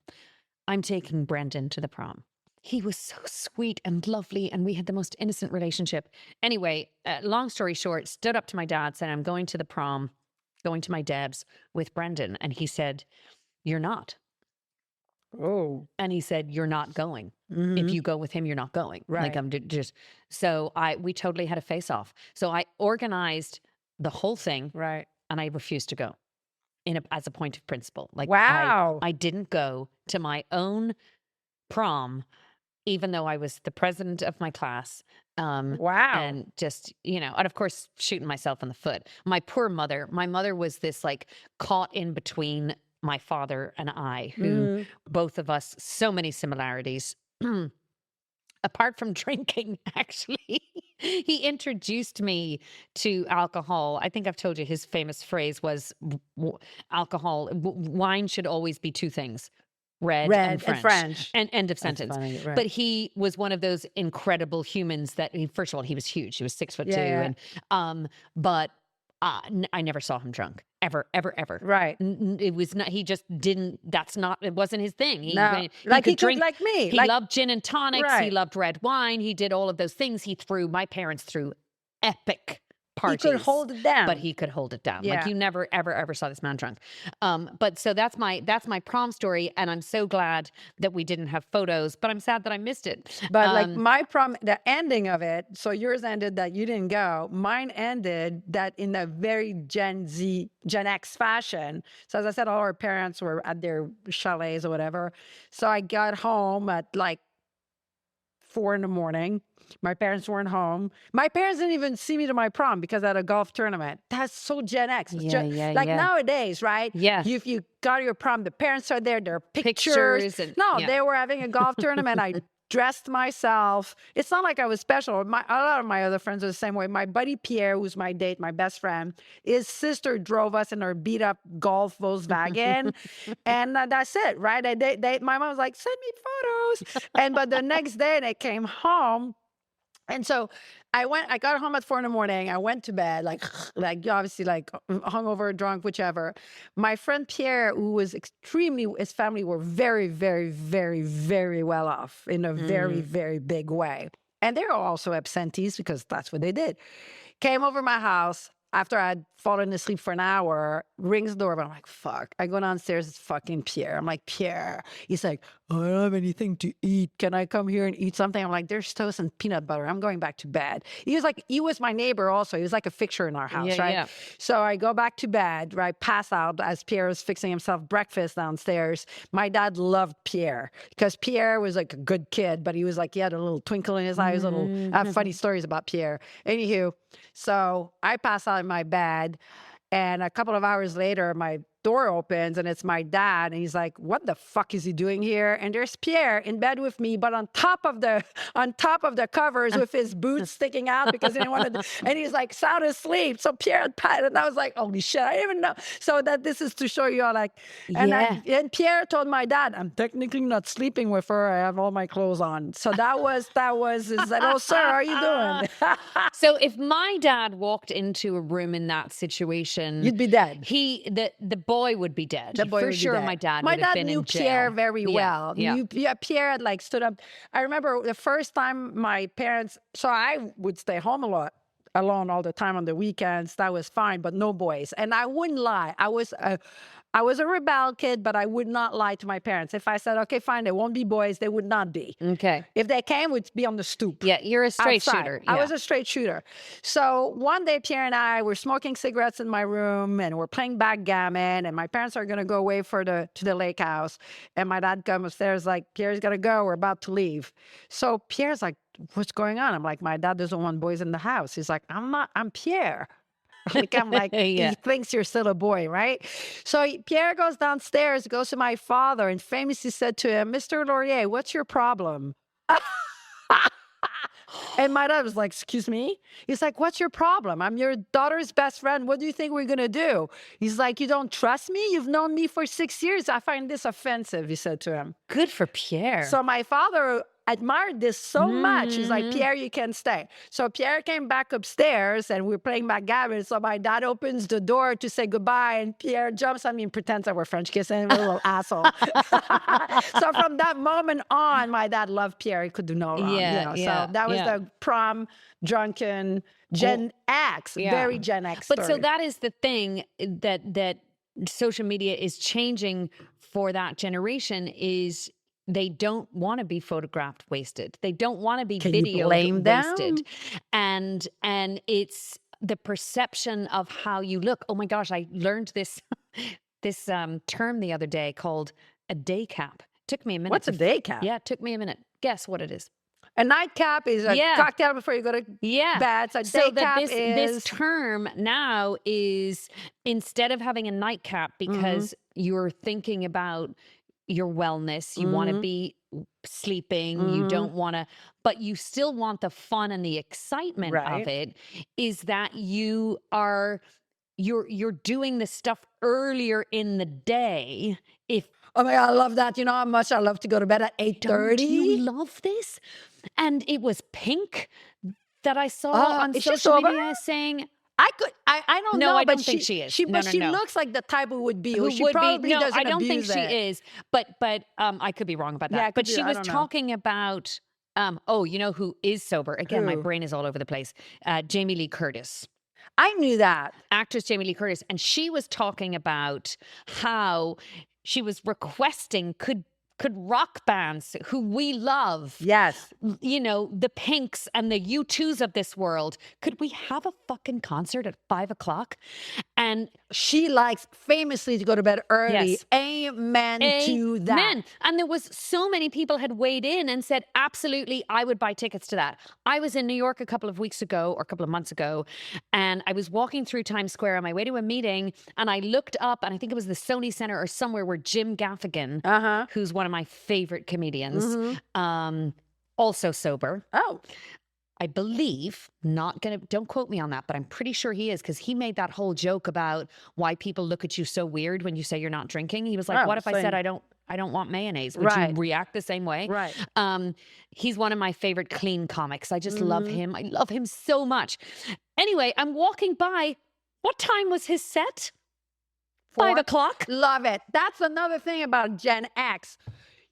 I'm taking Brendan to the prom. He was so sweet and lovely, and we had the most innocent relationship. Anyway, long story short, stood up to my dad, said, I'm going to the prom. going to my dad's with Brendan. And he said, you're not. Oh. And he said, you're not going. If you go with him, you're not going. Right. Like I'm just, so we totally had a face off. So I organized the whole thing. Right. And I refused to go as a point of principle. Like, wow. I didn't go to my own prom, even though I was the president of my class. Wow. And just, and of course, shooting myself in the foot. My poor mother, my mother was this like caught in between my father and I, who both of us, so many similarities. Apart from drinking, actually, he introduced me to alcohol. I think I've told you his famous phrase was wine should always be two things. Red and French. And end of sentence. Funny, right. But he was one of those incredible humans that first of all, he was huge. He was 6'2". Yeah. And, but I never saw him drunk. Ever. Right. It was not, he just didn't, it wasn't his thing. He could drink like me. He loved gin and tonics. Right. He loved red wine. He did all of those things. My parents threw epic parties. He could hold it down. But he could hold it down. Yeah. Like you never, ever saw this man drunk. But so that's my prom story. And I'm so glad that we didn't have photos, but I'm sad that I missed it. But like my prom, the ending of it, so yours ended that you didn't go. Mine ended that in a very Gen X fashion. So as I said, all our parents were at their chalets or whatever. So I got home at like 4 a.m. My parents weren't home. My parents didn't even see me to my prom because I had a golf tournament. That's so Gen X. Nowadays, right? Yeah. If you go to your prom, the parents are there. There are pictures. They were having a golf tournament. I dressed myself. It's not like I was special. A lot of my other friends are the same way. My buddy Pierre, who's my date, my best friend, his sister drove us in her beat up golf Volkswagen. And that's it, right? My mom was like, send me photos. But the next day they came home. And so I got home at 4 a.m. I went to bed, like obviously like hungover, drunk, whichever. My friend Pierre, who was his family were very, very, very, very well off in a very, very big way. And they were also absentees because that's what they did. Came over my house after I'd fallen asleep for an hour, rings the doorbell. I'm like, fuck. I go downstairs, it's fucking Pierre. I'm like, Pierre. He's like, I don't have anything to eat. Can I come here and eat something? I'm like, there's toast and peanut butter. I'm going back to bed. He was my neighbor also. He was like a fixture in our house, right? Yeah. So I go back to bed, right? Pass out as Pierre was fixing himself breakfast downstairs. My dad loved Pierre because Pierre was like a good kid, but he had a little twinkle in his eye. I have funny stories about Pierre. Anywho, so I pass out in my bed. And a couple of hours later, my door opens and it's my dad. And he's like, what the fuck is he doing here? And there's Pierre in bed with me, but on top of the covers with his boots sticking out because he didn't want to, and he's like sound asleep. So Pierre and I was like, holy shit, I didn't even know. So that this is to show you all like, and Pierre told my dad, I'm technically not sleeping with her. I have all my clothes on. So that was, he said, oh, sir, how are you doing? So if my dad walked into a room in that situation, you'd be dead. The boy would be dead. The boy for sure. My dad would have been in jail. Pierre very well. Pierre had like stood up. I remember the first time my parents. So I would stay home a lot, alone all the time on the weekends. That was fine, but no boys. And I wouldn't lie. I was a rebel kid, but I would not lie to my parents. If I said, okay, fine, there won't be boys, they would not be. Okay. If they came, we'd be on the stoop. Yeah, you're a straight shooter. Yeah. I was a straight shooter. So one day, Pierre and I were smoking cigarettes in my room, and we're playing backgammon, and my parents are going to go away to the lake house. And my dad comes upstairs like, Pierre's got to go, we're about to leave. So Pierre's like, what's going on? I'm like, my dad doesn't want boys in the house. He's like, I'm Pierre. I'm like, he thinks you're still a boy, right? So Pierre goes downstairs, goes to my father, and famously said to him, Mr. Laurier, what's your problem? And my dad was like, excuse me? He's like, what's your problem? I'm your daughter's best friend. What do you think we're going to do? He's like, you don't trust me? You've known me for 6 years. I find this offensive, he said to him. Good for Pierre. So my father admired this so much. He's like, Pierre, you can stay. So Pierre came back upstairs and we were playing backgammon. So my dad opens the door to say goodbye and Pierre jumps on me and pretends that we're French kissing. We're a little asshole. So from that moment on, my dad loved Pierre. He could do no wrong. So that was the prom drunken Gen X, very Gen X But story. so that is the thing that social media is changing for that generation is they don't want to be photographed wasted. They don't want to be videoed wasted. And it's the perception of how you look. Oh my gosh, I learned this term the other day called a day cap. Took me a minute. What's a day cap? Yeah, it took me a minute. Guess what it is. A nightcap is a cocktail before you go to bed. So day cap is... this term now is, instead of having a nightcap because you're thinking about your wellness, you want to be sleeping, you don't want to, but you still want the fun and the excitement of it, is that you're doing the stuff earlier in the day. Oh my God, I love that. You know how much I love to go to bed at 8:30? Don't you love this? And it was Pink that I saw on social media saying... I don't know. No, I don't think she is. She looks like the type who would be. Who she would probably be. No, doesn't I don't think abuse she it. is. But I could be wrong about that. Yeah, but she was talking about, you know who is sober? Again, my brain is all over the place. Jamie Lee Curtis. I knew that. Actress Jamie Lee Curtis. And she was talking about how she was requesting, could rock bands who we love, you know, the Pinks and the U2s of this world, could we have a fucking concert at 5:00? And she likes famously to go to bed early. Amen to that. And there was so many people had weighed in and said, absolutely, I would buy tickets to that. I was in New York a couple of weeks ago or a couple of months ago, and I was walking through Times Square on my way to a meeting, and I looked up, and I think it was the Sony Center or somewhere, where Jim Gaffigan, who's one of my favorite comedians, also sober. I believe, don't quote me on that, but I'm pretty sure he is, because he made that whole joke about why people look at you so weird when you say you're not drinking. He was like, what if I said I don't want mayonnaise? Would you react the same way? He's one of my favorite clean comics. I just love him. I love him so much. Anyway, I'm walking by. What time was his set? 5:00. Love it. That's another thing about Gen X.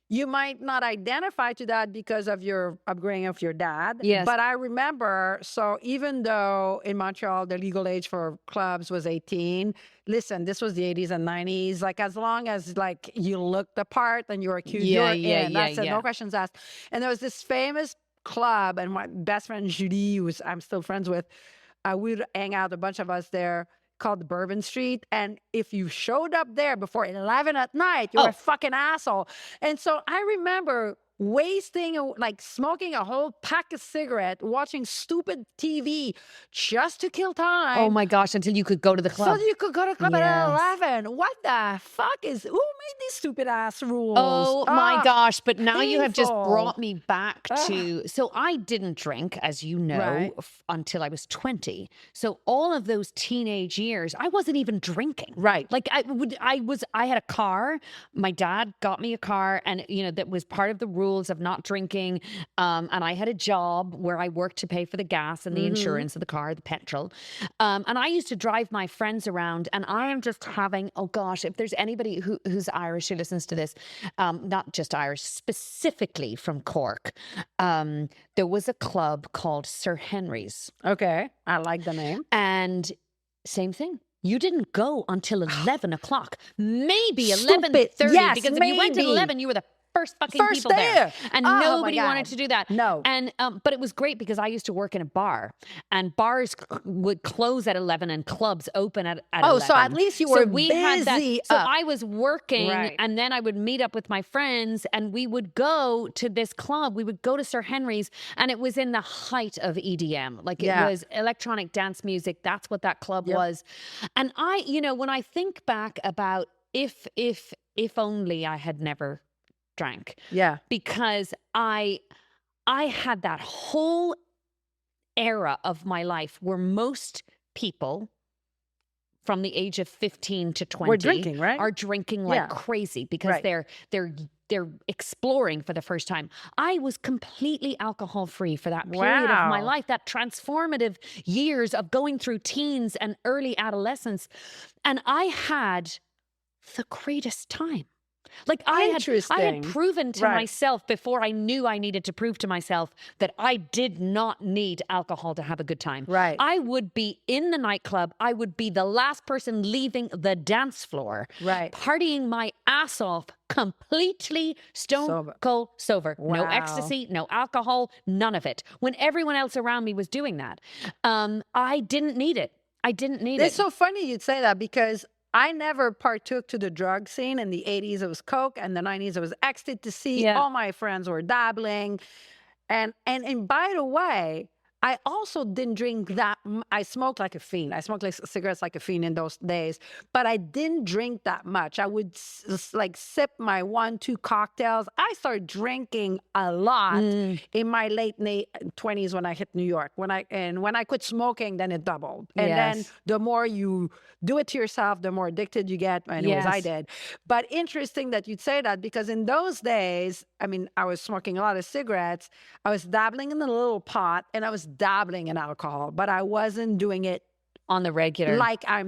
You might not identify to that because of your upbringing of your dad. Yes. But I remember, so even though in Montreal, the legal age for clubs was 18, listen, this was the 80s and 90s. Like, as long as, like, you looked the part and you were cute, you're in. That's it. No questions asked. And there was this famous club, and my best friend Julie, who I'm still friends with, we'd hang out, a bunch of us there, called Bourbon Street. And if you showed up there before 11 at night, you were a fucking asshole. And so I remember smoking a whole pack of cigarettes, watching stupid TV just to kill time. Oh my gosh, until you could go to the club. So you could go to the club at 11. What the fuck who made these stupid ass rules? Oh my gosh, but now you have just brought me back to, so I didn't drink, as you know, until I was 20. So all of those teenage years, I wasn't even drinking. Right. Like I had a car. My dad got me a car, and you know, that was part of the rules of not drinking. And I had a job where I worked to pay for the gas and the insurance of the car, the petrol. And I used to drive my friends around, and I am just having, oh gosh, if there's anybody who's Irish who listens to this, not just Irish, specifically from Cork, there was a club called Sir Henry's. Okay. I like the name. And same thing. You didn't go until 11:00, maybe 11:30, yes, because if you went at 11, you were the first fucking people there. And nobody wanted to do that. No. And but it was great because I used to work in a bar, and bars would close at 11 and clubs open at 11. So at least you were busy. Had that. So I was working, and then I would meet up with my friends, and we would go to this club. We would go to Sir Henry's, and it was in the height of EDM. Like, it was electronic dance music. That's what that club was. And I, you know, when I think back about if only I had never drank. Yeah. Because I had that whole era of my life where most people from the age of 15 to 20 we're drinking, right? are drinking like crazy, because they're they're exploring for the first time. I was completely alcohol free for that period of my life, that transformative years of going through teens and early adolescence. And I had the greatest time. Like I had proven to myself before I knew I needed to prove to myself that I did not need alcohol to have a good time. Right. I would be in the nightclub. I would be the last person leaving the dance floor. Right. Partying my ass off, completely stone cold sober. Wow. No ecstasy, no alcohol, none of it. When everyone else around me was doing that, I didn't need it. I didn't need it. It's so funny you'd say that because I never partook to the drug scene. In the 80s, it was Coke. And the 90s, it was ecstasy. All my friends were dabbling. And by the way, I also didn't drink that. I smoked like a fiend. I smoked like cigarettes like a fiend in those days, but I didn't drink that much. I would like sip my 1-2 cocktails. I started drinking a lot in my late 20s when I hit New York. When I quit smoking, then it doubled. And then the more you do it to yourself, the more addicted you get. Anyways, I did. But interesting that you'd say that because in those days, I mean, I was smoking a lot of cigarettes. I was dabbling in the little pot and I was dabbling in alcohol, but I wasn't doing it on the regular like I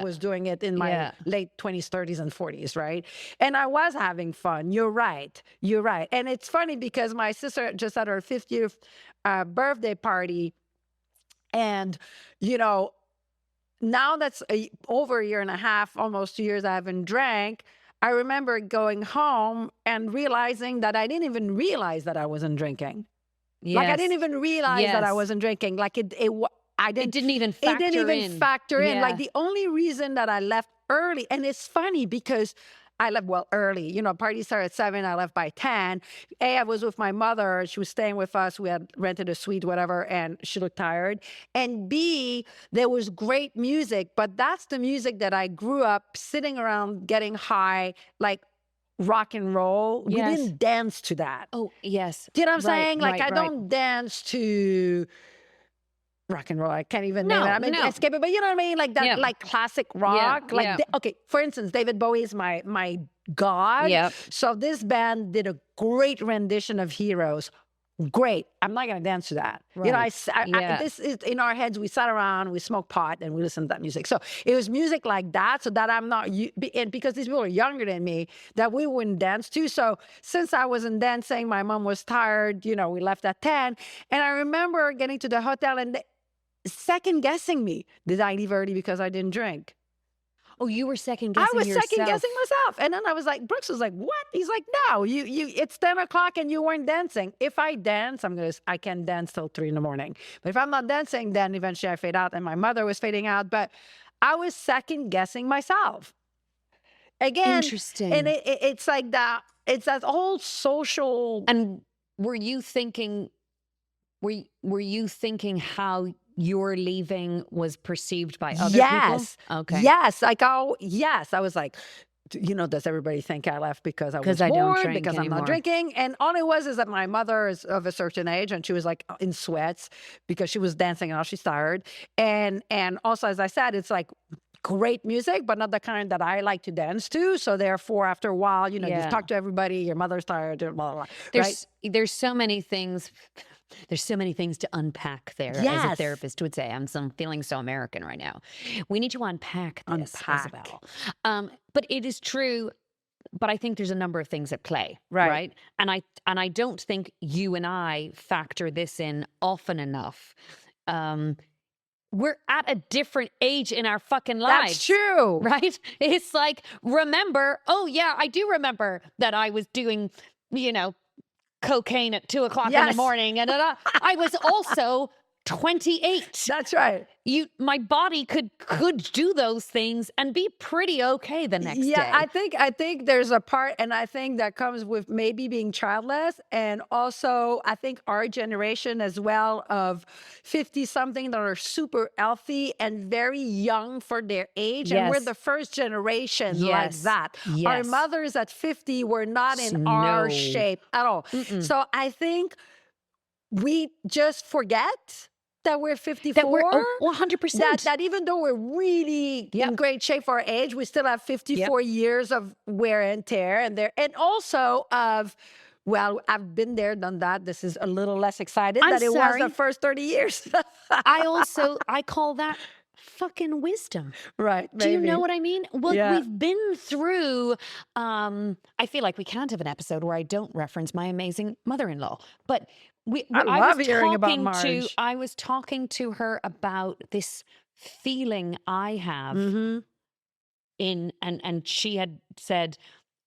was doing it in my late 20s, 30s, and 40s, right? And I was having fun. You're right. And it's funny because my sister just had her 50th birthday party, and now that's over a year and a half, almost 2 years I haven't drank. I remember going home and realizing that I didn't even realize that I wasn't drinking. Yes. Like I didn't even realize that I wasn't drinking. Like it didn't even factor in. Like the only reason that I left early, and it's funny because I left early. Party started at 7. I left by 10. I was with my mother. She was staying with us. We had rented a suite, whatever, and she looked tired. And B, there was great music, but that's the music that I grew up sitting around getting high, like rock and roll. We didn't dance to that. Oh, yes. Do you know what I'm saying? Like I don't dance to rock and roll. I can't even name it. I mean, escape it, but you know what I mean? Like that, like classic rock. Okay, for instance, David Bowie is my god. Yep. So this band did a great rendition of Heroes. Great. I'm not going to dance to that. Right. This is in our heads. We sat around, we smoked pot, and we listened to that music. So it was music like that, so that I'm not, and because these people are younger than me, that we wouldn't dance to. So since I wasn't dancing, my mom was tired. We left at 10, and I remember getting to the hotel and second guessing me. Did I leave early because I didn't drink? Oh, you were second guessing yourself. I was second guessing myself. And then I was like, Brooks was like, what? He's like, no, it's 10 o'clock and you weren't dancing. If I dance, I can dance till 3 a.m. But if I'm not dancing, then eventually I fade out, and my mother was fading out. But I was second guessing myself. Again. Interesting. And it's like that, it's that whole social. And were you thinking how your leaving was perceived by other people? Okay. Yes. I was like, does everybody think I left because I was bored, because I'm not drinking? And all it was is that my mother is of a certain age, and she was like in sweats because she was dancing and all she's tired. And also, as I said, it's like great music, but not the kind that I like to dance to. So therefore, after a while, you talk to everybody, your mother's tired, blah, blah, blah. There's so many things. There's so many things to unpack there, as a therapist would say. I'm feeling so American right now. We need to unpack this, Isabelle. But it is true. But I think there's a number of things at play, right? And I don't think you and I factor this in often enough. We're at a different age in our fucking lives. That's true. Right? It's like, I do remember that I was doing, cocaine at 2 o'clock in the morning. And I was also 28. That's right. My body could do those things and be pretty okay the next day. Yeah, I think there's a part, and I think that comes with maybe being childless, and also I think our generation as well of 50-something that are super healthy and very young for their age, and we're the first generation like that. Yes. Our mothers at 50 were not in our shape at all. So I think we just forget. that we're 54? That we're 100%. That even though we're really in great shape for our age, we still have 54 years of wear and tear, and also of, well, I've been there, done that. This is a little less excited than it was the first 30 years. I call that fucking wisdom. Right. Do you know what I mean? Well, Yeah. we've been through, I feel like we can't have an episode where I don't reference my amazing mother-in-law, but I love hearing about I was talking to her about this feeling I have and she had said,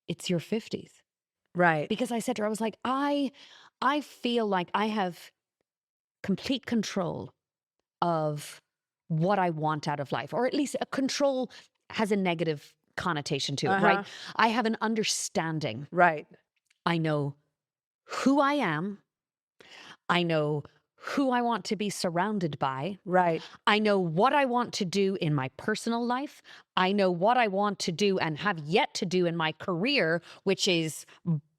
it's your 50s. Right. Because I said to her, I was like, I feel like I have complete control of what I want out of life, or at least a control has a negative connotation to it, right? I have an understanding. Right. I know who I am. I know who I want to be surrounded by. Right. I know what I want to do in my personal life. I know what I want to do and have yet to do in my career, which is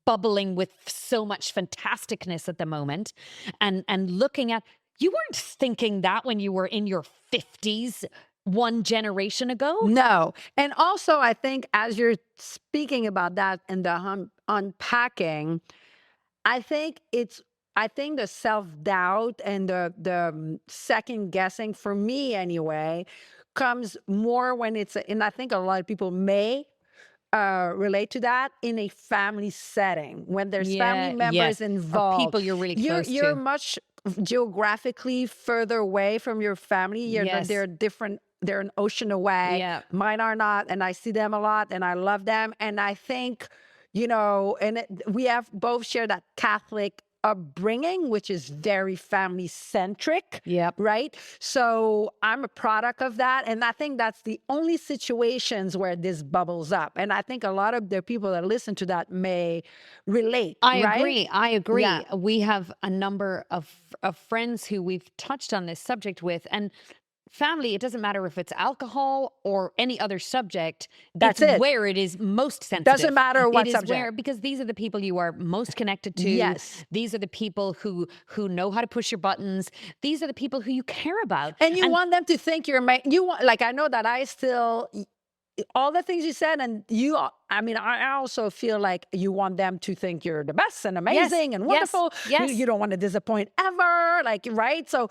bubbling with so much fantasticness at the moment. And looking at, you weren't thinking that when you were in your 50s one generation ago. No. And also, I think as you're speaking about that and the unpacking, I think the self-doubt and the second guessing, for me anyway, comes more when and I think a lot of people may relate to that in a family setting, when there's family members involved. Or people you're really close to. You're much geographically further away from your family. They're different. They're an ocean away. Yeah. Mine are not, and I see them a lot, and I love them. And I think, we have both shared that Catholic upbringing, which is very family centric. Yep. Right. So I'm a product of that. And I think that's the only situations where this bubbles up. And I think a lot of the people that listen to that may relate. I right? agree. Yeah. We have a number of friends who we've touched on this subject with, and family, it doesn't matter if it's alcohol or any other subject. That's it's it. Where it is most sensitive. Doesn't matter what it is subject. Because these are the people you are most connected to. Yes. These are the people who know how to push your buttons. These are the people who you care about. And you want them to think I know that I still, all the things you said, and I also feel like you want them to think you're the best and amazing and wonderful. Yes. You don't want to disappoint ever, right? So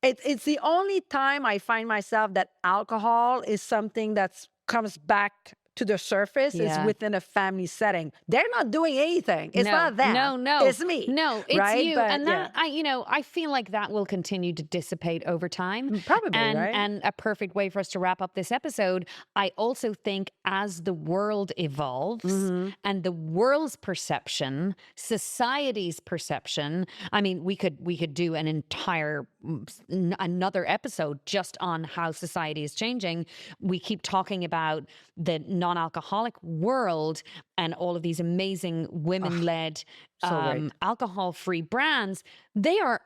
it's the only time I find myself that alcohol is something that comes back to the surface is within a family setting. They're not doing anything. It's not them. No. It's me. No, it's right? you. But, and that, I feel like that will continue to dissipate over time. Probably, right? And a perfect way for us to wrap up this episode, I also think as the world evolves and the world's perception, society's perception, we could do another episode just on how society is changing. We keep talking about the non-alcoholic world and all of these amazing women-led alcohol-free brands. They are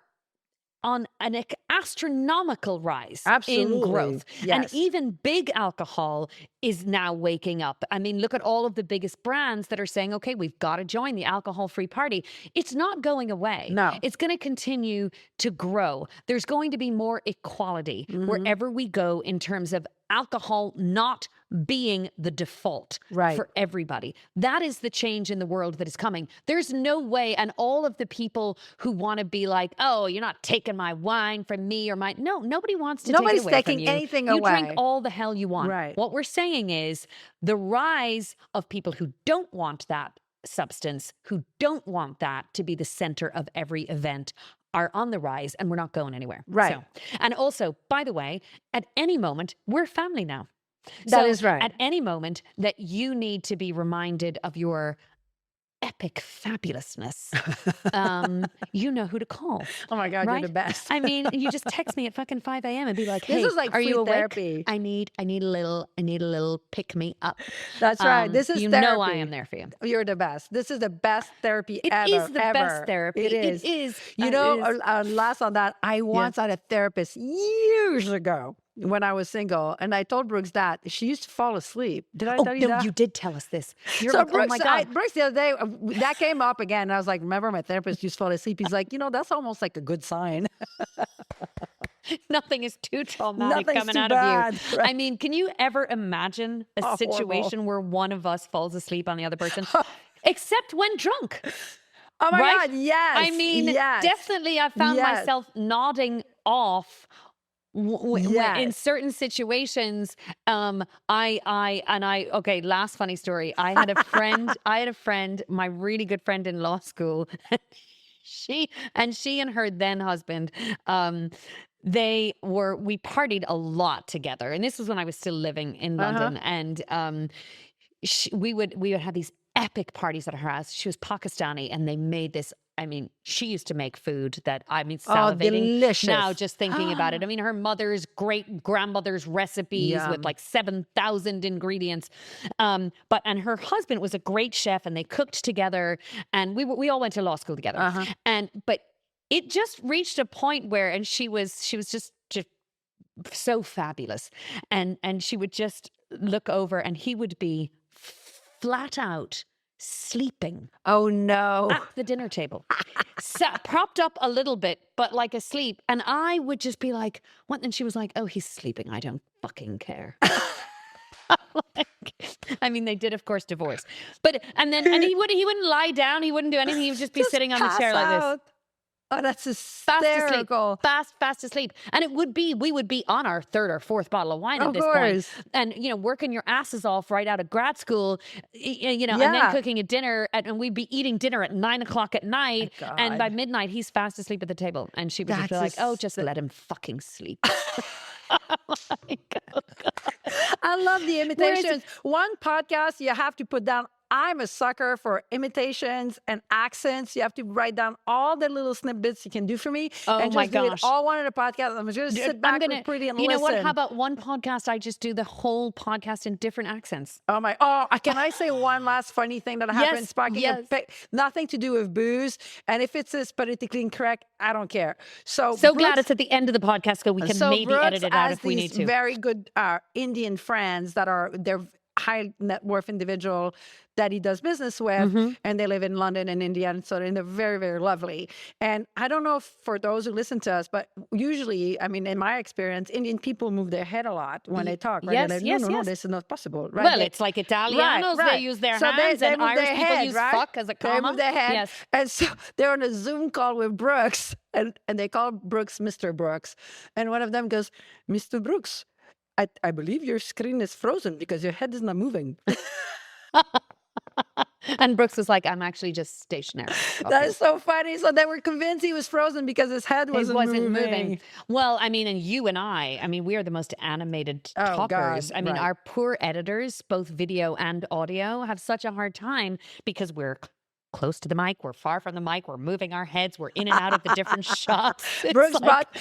on an astronomical rise in growth. Yes. And even big alcohol is now waking up. Look at all of the biggest brands that are saying, okay, we've got to join the alcohol-free party. It's not going away. No. It's going to continue to grow. There's going to be more equality wherever we go in terms of alcohol not being the default for everybody. That is the change in the world that is coming. There's no way, and all of the people who want to be like, oh, you're not taking my wine from me or no, nobody wants to take it away from you. Nobody's taking anything away. You drink all the hell you want. Right. What we're saying is the rise of people who don't want that substance, who don't want that to be the center of every event, are on the rise, and we're not going anywhere. Right. So, and also, by the way, at any moment, we're family now. That is right. At any moment that you need to be reminded of your epic fabulousness, you know who to call. Oh my God, right? you're the best. You just text me at fucking 5 a.m. and be like, hey, this is like are you awake? therapy. I need a little pick me up. That's right. This is therapy. know I am there for you. You're the best. This is the best therapy ever. It is the best therapy. It is. It is. Last on that, I once had a therapist years ago when I was single, and I told Brooks that she used to fall asleep. Did I tell you that? You did tell us this. You're so like, Brooks, oh my God. Brooks the other day, that came up again. And I was like, remember my therapist used to fall asleep? He's like, that's almost like a good sign. Nothing is too traumatic Nothing's coming too out bad, of you. right. I mean, can you ever imagine a Oh, horrible. situation where one of us falls asleep on the other person? Except when drunk, Oh my right? God, yes. I mean, yes. definitely I found Yes. myself nodding off in Yes. certain situations. Okay, last funny story. I had a friend, my really good friend in law school. She and her then husband, we partied a lot together. And this was when I was still living in London. And we would have these epic parties at her house. She was Pakistani, and they made this. I mean, she used to make food that, I mean, salivating delicious. now just thinking about it. I mean, her mother's great grandmother's recipes with like 7,000 ingredients. And her husband was a great chef, and they cooked together, and we all went to law school together. But it just reached a point where, and she was just so fabulous, and she would just look over, and he would be flat out sleeping. Oh no. At the dinner table. Propped up a little bit, but like asleep. And I would just be like, what? And she was like, oh, he's sleeping. I don't fucking care. I mean, they did, of course, divorce. But and he wouldn't lie down. He wouldn't do anything. He would just be sitting on the chair like this. Oh, that's hysterical. Fast asleep. And we would be on our third or fourth bottle of wine at this point. And, working your asses off right out of grad school, and then cooking a dinner. And we'd be eating dinner at 9:00 at night. And by midnight, he's fast asleep at the table. And she would just be like, oh, just let him fucking sleep. I love the imitations. One podcast you have to put down. I'm a sucker for imitations and accents. You have to write down all the little snippets you can do for me. Oh and my just do gosh. it all one in a podcast. I'm just going to sit back with Pretty and listen. You know what? How about one podcast? I just do the whole podcast in different accents. Oh, can I say one last funny thing that happened? Yes. Nothing to do with booze. And if it's politically incorrect, I don't care. So glad it's at the end of the podcast so we can maybe edit it out if we need to. Very good Indian friends they're high net worth individual that he does business with, and they live in London and India, and so they're very, very lovely. And I don't know if for those who listen to us, but usually, I mean, in my experience, Indian people move their head a lot when they talk. Right? Yes, like, yes, no, this is not possible. Right? Well, it's like Italianos, they use their hands, and Irish people use fuck as a comma. They move their head. Yes. And so they're on a Zoom call with Brooks, and they call Brooks Mr. Brooks. And one of them goes, Mr. Brooks, I believe your screen is frozen because your head is not moving. And Brooks was like, I'm actually just stationary. Okay. That is so funny. So they were convinced he was frozen because his head wasn't moving. Well, I mean, and you and I mean, we are the most animated talkers. God, I mean, our poor editors, both video and audio, have such a hard time because we're close to the mic, we're far from the mic, we're moving our heads, we're in and out of the different shots. Brooks bought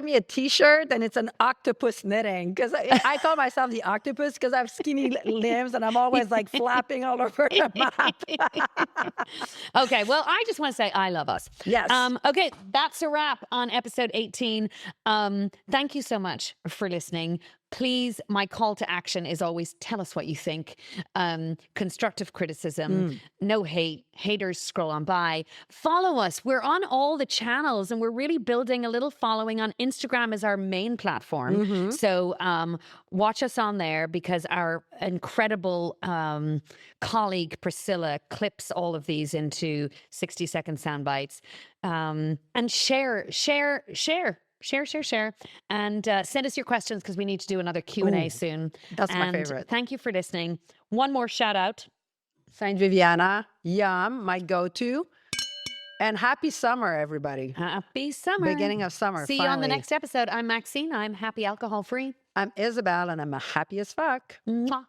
me a t-shirt, and it's an octopus knitting, because I call myself the octopus because I have skinny limbs and I'm always like flapping all over the map. Okay, well, I just want to say I love us. Yes. Okay, that's a wrap on episode 18. Thank you so much for listening. Please, my call to action is always tell us what you think. Constructive criticism, no hate. Haters scroll on by. Follow us. We're on all the channels, and we're really building a little following on Instagram as our main platform. So watch us on there, because our incredible colleague Priscilla clips all of these into 60-second sound bites. And share. And send us your questions, because we need to do another Q&A soon. That's my favorite. Thank you for listening. One more shout out. Saint Viviana, yum, my go-to. And happy summer, everybody. Happy summer. Beginning of summer. See you on the next episode. I'm Maxine. I'm happy alcohol free. I'm Isabelle, and I'm a happy as fuck. Mwah.